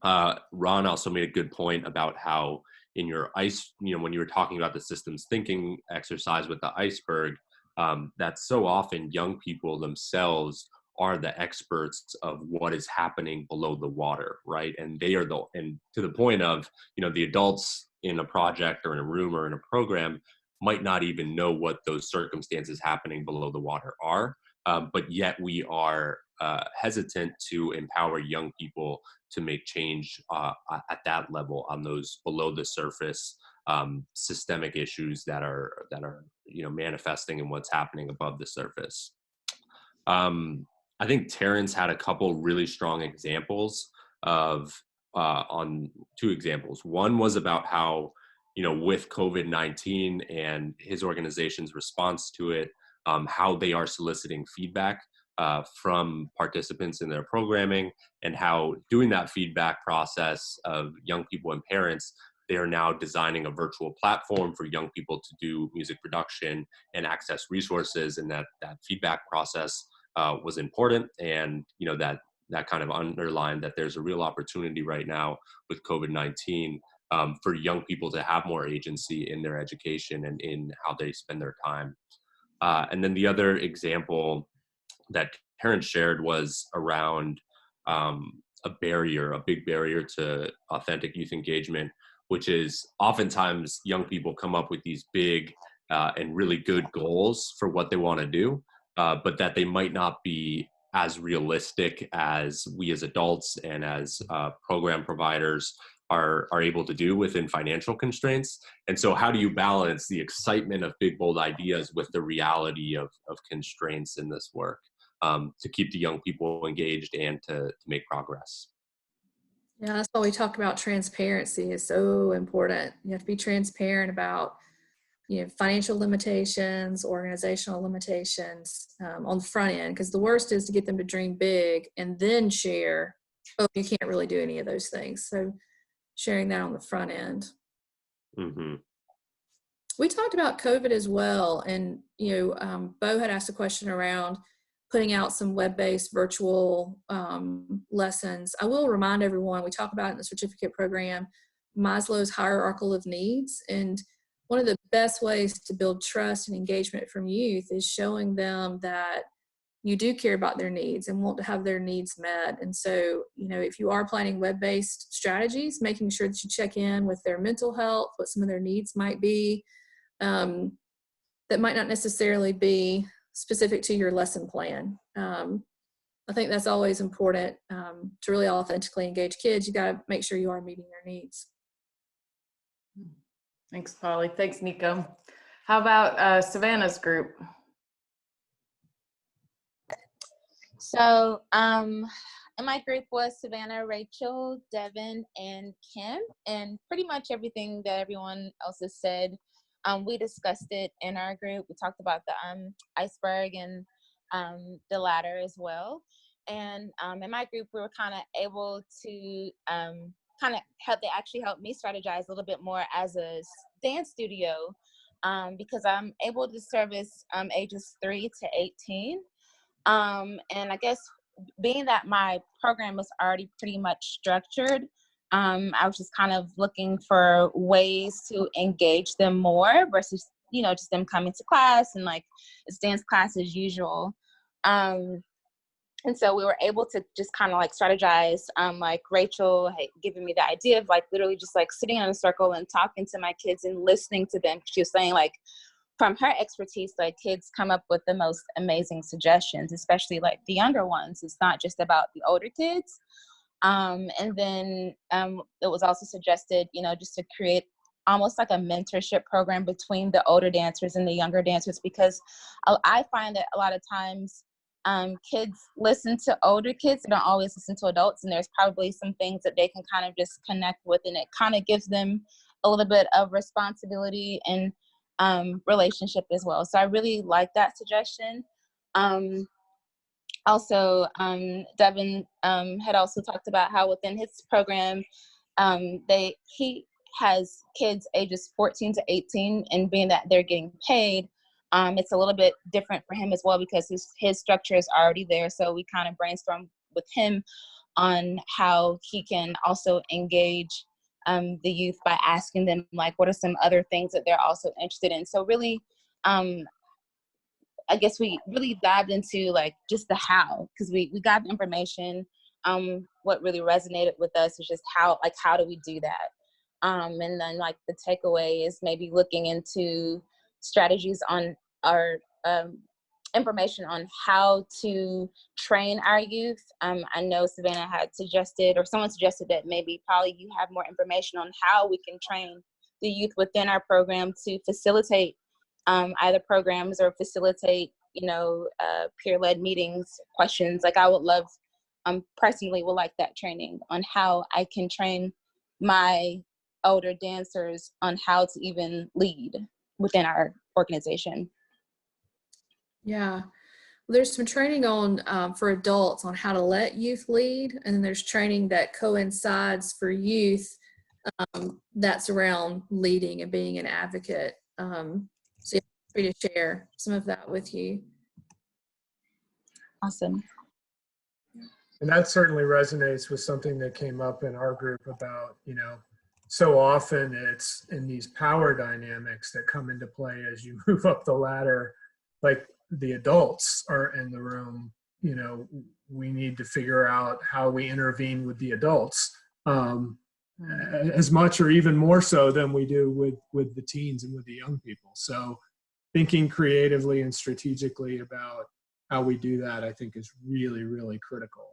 Ron also made a good point about how in your when you were talking about the systems thinking exercise with the iceberg, that so often young people themselves are the experts of what is happening below the water, right? And they are and to the point of, the adults in a project or in a room or in a program might not even know what those circumstances happening below the water are. But yet we are hesitant to empower young people to make change at that level on those below the surface systemic issues that are manifesting in what's happening above the surface. I think Terrence had a couple really strong examples on two examples. One was about how, with COVID-19 and his organization's response to it, how they are soliciting feedback from participants in their programming, and how doing that feedback process of young people and parents, they are now designing a virtual platform for young people to do music production and access resources, and that feedback process was important. And that kind of underlined that there's a real opportunity right now with COVID-19 for young people to have more agency in their education and in how they spend their time. And then the other example that Terrence shared was around a big barrier to authentic youth engagement, which is oftentimes young people come up with these big and really good goals for what they want to do, but that they might not be as realistic as we as adults and as program providers are able to do within financial constraints. And so how do you balance the excitement of big, bold ideas with the reality of constraints in this work to keep the young people engaged and to make progress? Yeah, that's why we talk about transparency is so important. You have to be transparent about, financial limitations, organizational limitations on the front end, because the worst is to get them to dream big and then share, oh, you can't really do any of those things. So sharing that on the front end. Mm-hmm. We talked about COVID as well. And, Bo had asked a question around putting out some web-based virtual lessons. I will remind everyone, we talk about it in the certificate program, Maslow's hierarchical of needs. And one of the best ways to build trust and engagement from youth is showing them that you do care about their needs and want to have their needs met. And so, if you are planning web-based strategies, making sure that you check in with their mental health, what some of their needs might be, that might not necessarily be specific to your lesson plan. I think that's always important to really authentically engage kids. You got to make sure you are meeting their needs. Thanks, Polly. Thanks, Nico. How about Savannah's group? So in my group was Savannah, Rachel, Devin, and Kim, and pretty much everything that everyone else has said. We discussed it in our group. We talked about the iceberg and the ladder as well. And in my group, we were kind of able to they actually helped me strategize a little bit more as a dance studio because I'm able to service ages 3 to 18. And I guess being that my program was already pretty much structured, I was just kind of looking for ways to engage them more versus you know, just them coming to class and like it's dance class as usual. And so we were able to just kind of like strategize, like Rachel had given me the idea of like literally just like sitting in a circle and talking to my kids and listening to them. She was saying like, from her expertise, like kids come up with the most amazing suggestions, especially like the younger ones. It's not just about the older kids. And then it was also suggested, you know, just to create almost like a mentorship program between the older dancers and the younger dancers, because I find that a lot of times kids listen to older kids, they don't always listen to adults, and there's probably some things that they can kind of just connect with, and it kind of gives them a little bit of responsibility and relationship as well. So I really like that suggestion. Also, Devin had also talked about how within his program, he has kids ages 14 to 18, and being that they're getting paid, it's a little bit different for him as well, because his structure is already there. So we kind of brainstormed with him on how he can also engage the youth by asking them like, what are some other things that they're also interested in. So really, I guess we really dived into like just the how, because we got the information. What really resonated with us is just how do we do that? And then like the takeaway is maybe looking into strategies on our information on how to train our youth. I know Savannah had suggested, or someone suggested that maybe probably you have more information on how we can train the youth within our program to facilitate either programs or facilitate, you know, peer-led meetings, questions. Like I would love, personally would like that training on how I can train my older dancers on how to even lead within our organization. Yeah. Well, there's some training on for adults on how to let youth lead, and then there's training that coincides for youth that's around leading and being an advocate. So yeah, free to share some of that with you. Awesome. And that certainly resonates with something that came up in our group about, you know, so often it's in these power dynamics that come into play as you move up the ladder, like the adults are in the room, you know, we need to figure out how we intervene with the adults as much or even more so than we do with the teens and with the young people. So thinking creatively and strategically about how we do that, I think, is really, really critical.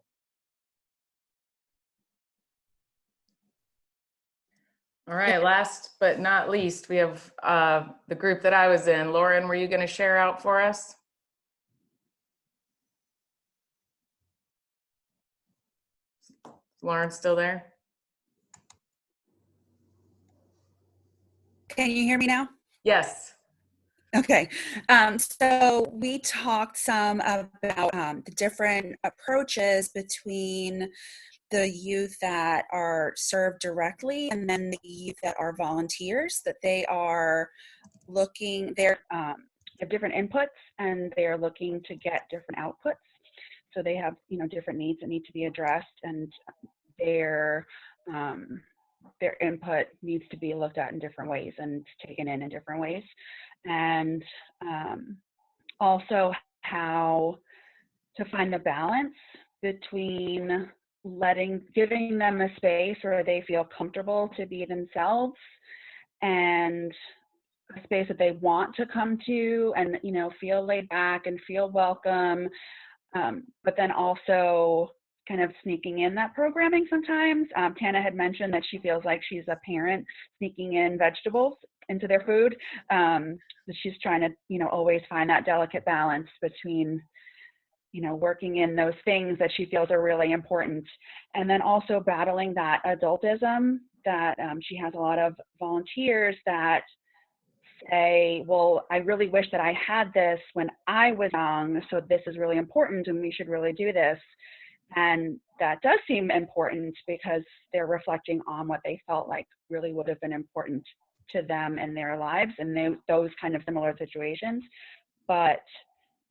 All right, last but not least, we have the group that I was in. Lauren, were you going to share out for us? Lauren still there? Can you hear me now? Yes. Okay, so we talked some about the different approaches between the youth that are served directly and then the youth that are volunteers, that they are looking, they have different inputs and they are looking to get different outputs. So they have, you know, different needs that need to be addressed, and their input needs to be looked at in different ways and taken in different ways. And also how to find the balance between giving them a space where they feel comfortable to be themselves and a space that they want to come to and, you know, feel laid back and feel welcome, but then also kind of sneaking in that programming sometimes. Tana had mentioned that she feels like she's a parent sneaking in vegetables into their food. That she's trying to, you know, always find that delicate balance between, you know, working in those things that she feels are really important. And then also battling that adultism that she has a lot of volunteers that say, well, I really wish that I had this when I was young, so this is really important and we should really do this. And that does seem important because they're reflecting on what they felt like really would have been important to them in their lives and those kind of similar situations, but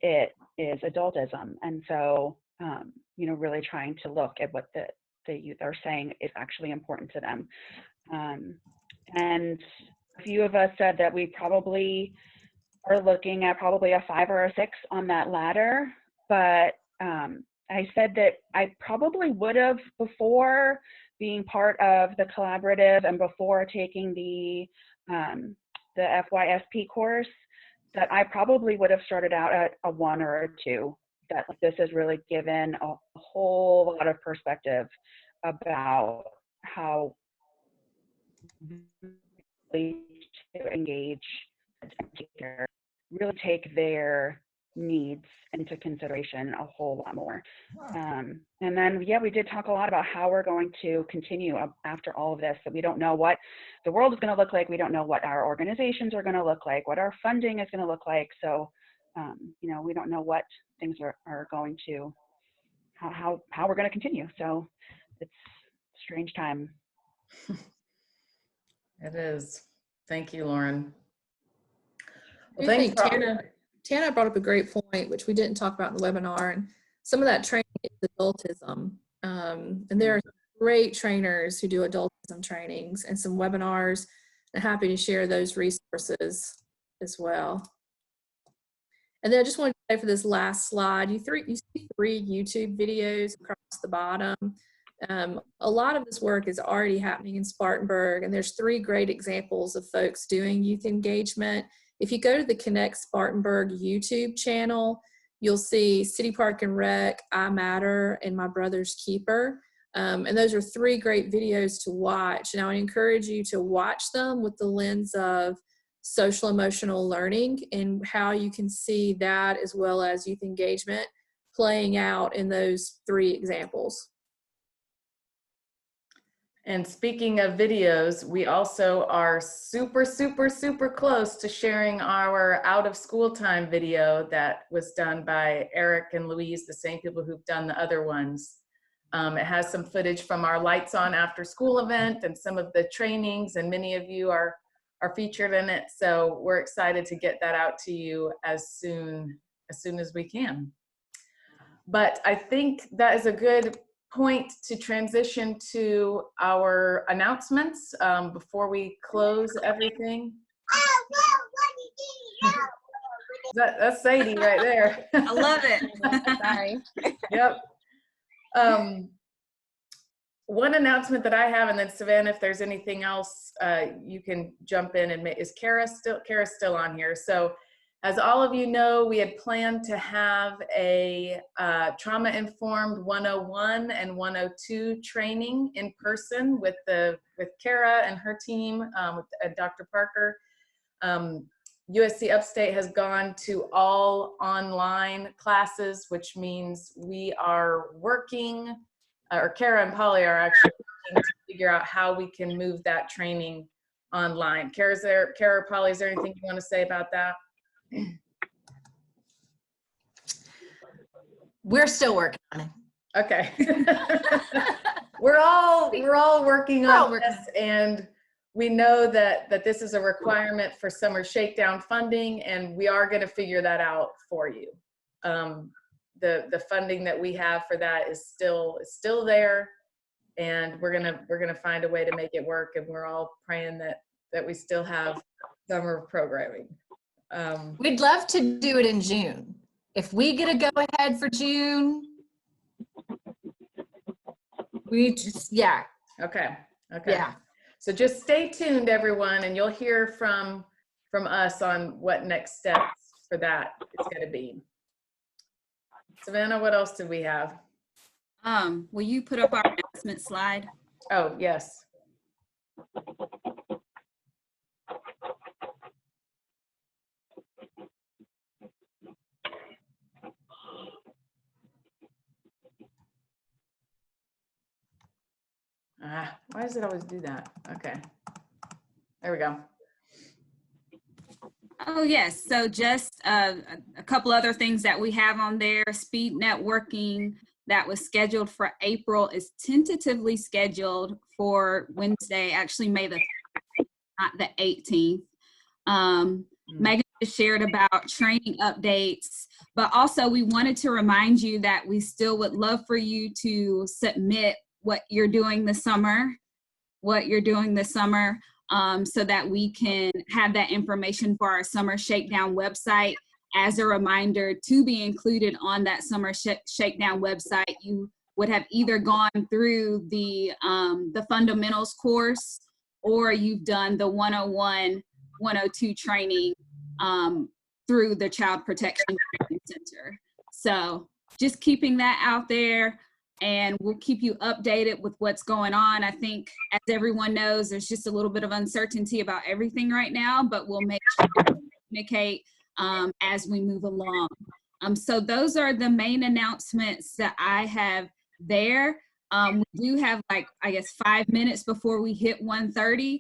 it is adultism. And so, you know, really trying to look at what the youth are saying is actually important to them. And a few of us said that we probably are looking at probably a 5 or a 6 on that ladder. But I said that I probably would have, before being part of the collaborative and before taking the FYSP course, that I probably would have started out at a 1 or a 2. That this has really given a whole lot of perspective about how really to engage, really take their needs into consideration a whole lot more. And then, yeah, we did talk a lot about how we're going to continue after all of this, that we don't know what the world is going to look like. We don't know what our organizations are going to look like, what our funding is going to look like. So, you know, we don't know what things are going to, how we're going to continue. So it's a strange time. It is. Thank you, Lauren. Well, I thanks think Tana brought up a great point, which we didn't talk about in the webinar, and some of that training is adultism. And there are great trainers who do adultism trainings and some webinars. I'm happy to share those resources as well. And then I just wanted to say for this last slide, you see 3 YouTube videos across the bottom. A lot of this work is already happening in Spartanburg, and there's 3 great examples of folks doing youth engagement. If you go to the Connect Spartanburg YouTube channel, you'll see City Park and Rec, I Matter, and My Brother's Keeper. And those are 3 great videos to watch. And I would encourage you to watch them with the lens of social emotional learning and how you can see that as well as youth engagement playing out in those 3 examples. And speaking of videos, we also are super, super, super close to sharing our out of school time video that was done by Eric and Louise, the same people who've done the other ones. It has some footage from our Lights On After School event and some of the trainings, and many of you are featured in it. So we're excited to get that out to you as soon as we can. But I think that is a good point to transition to our announcements before we close everything. That's Sadie right there. I love it. Sorry. Yep. One announcement that I have, and then Savannah, if there's anything else, you can jump in. And is Kara's still on here? So, as all of you know, we had planned to have a trauma-informed 101 and 102 training in person with Kara and her team, with Dr. Parker. USC Upstate has gone to all online classes, which means we are working, or Kara and Polly are actually working to figure out how we can move that training online. Kara or Polly, is there anything you want to say about that? We're still working on it. Okay. we're all working on this, and we know that this is a requirement for summer shakedown funding, and we are going to figure that out for you. The funding that we have for that is still there, and we're gonna find a way to make it work, and we're all praying that we still have summer programming. We'd love to do it in June. If we get a go ahead for June, yeah. Okay. Yeah. So just stay tuned, everyone, and you'll hear from us on what next steps for that is going to be. Savannah, what else did we have? Will you put up our announcement slide? Oh, yes. Why does it always do that? Okay. There we go. Oh, yes. So just a couple other things that we have on there. Speed networking that was scheduled for April is tentatively scheduled for Wednesday, actually May the 3rd, not the 18th. Meghan just shared about training updates, but also we wanted to remind you that we still would love for you to submit what you're doing this summer. so that we can have that information for our Summer Shakedown website. As a reminder to be included on that Summer Shakedown website, you would have either gone through the fundamentals course, or you've done the 101, 102 training through the Child Protection Training Center. So just keeping that out there, and we'll keep you updated with what's going on. I think, as everyone knows, there's just a little bit of uncertainty about everything right now, but we'll make sure to communicate as we move along. So those are the main announcements that I have there. We do have, like, I guess 5 minutes before we hit 1:30.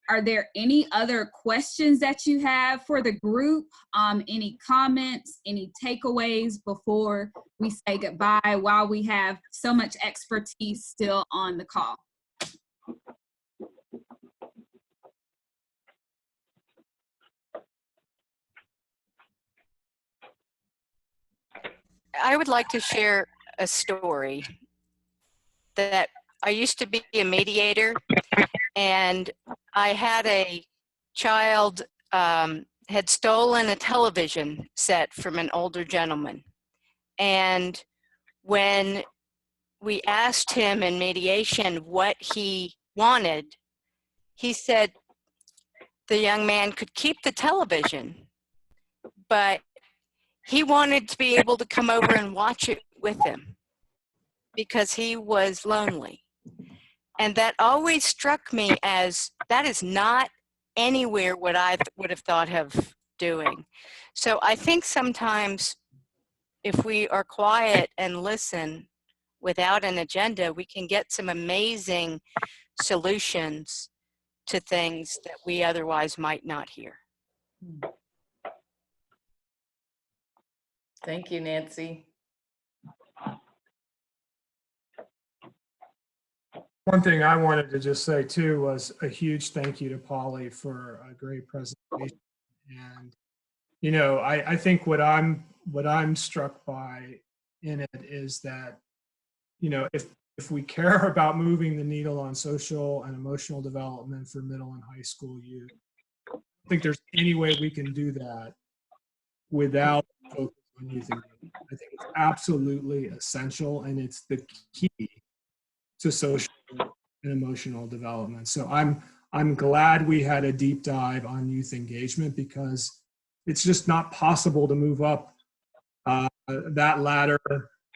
Are there any other questions that you have for the group? Any comments, any takeaways before we say goodbye, while we have so much expertise still on the call? I would like to share a story that I used to be a mediator, and I had a child had stolen a television set from an older gentleman. And when we asked him in mediation what he wanted, he said the young man could keep the television, but he wanted to be able to come over and watch it with him because he was lonely. And that always struck me as, that is not anywhere what I would have thought of doing. So I think sometimes if we are quiet and listen without an agenda, we can get some amazing solutions to things that we otherwise might not hear. Thank you, Nancy. One thing I wanted to just say too was a huge thank you to Polly for a great presentation. And you know, I think what I'm struck by in it is that, you know, if we care about moving the needle on social and emotional development for middle and high school youth, I don't think there's any way we can do that without focus on youth engagement. I think it's absolutely essential, and it's the key to social and emotional development. So I'm glad we had a deep dive on youth engagement, because it's just not possible to move up that ladder.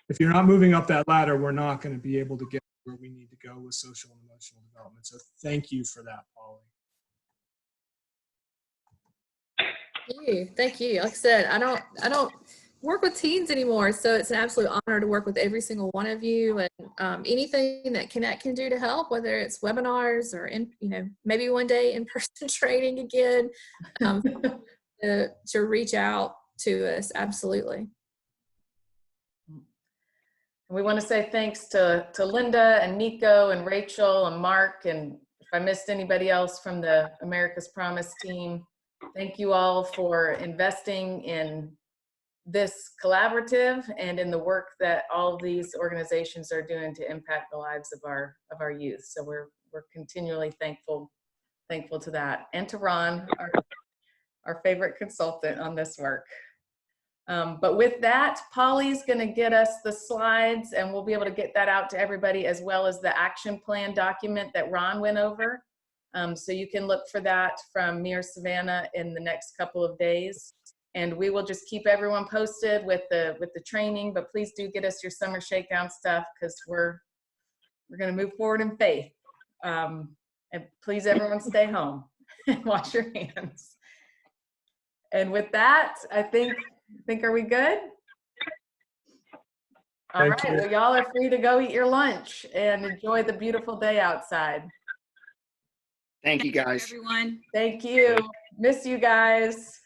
If you're not moving up that ladder, we're not going to be able to get where we need to go with social and emotional development. So thank you for that, Polly. Thank you. Like I said, I don't work with teens anymore, so it's an absolute honor to work with every single one of you. And anything that Connect can do to help, whether it's webinars or maybe one day in-person training again, to reach out to us, absolutely. We want to say thanks to Linda and Nico and Rachel and Mark, and if I missed anybody else from the America's Promise team, thank you all for investing in this collaborative and in the work that all of these organizations are doing to impact the lives of our youth. So we're continually thankful to that, and to Ron, our favorite consultant on this work. But with that, Polly's going to get us the slides, and we'll be able to get that out to everybody, as well as the action plan document that Ron went over. So you can look for that from me or Savannah in the next couple of days. And we will just keep everyone posted with the training, but please do get us your summer shakedown stuff, because we're going to move forward in faith. And please, everyone, stay home and wash your hands. And with that, I think, are we good? All right, well, y'all are free to go eat your lunch and enjoy the beautiful day outside. Thank you, guys. Everyone. Thank you. Miss you guys.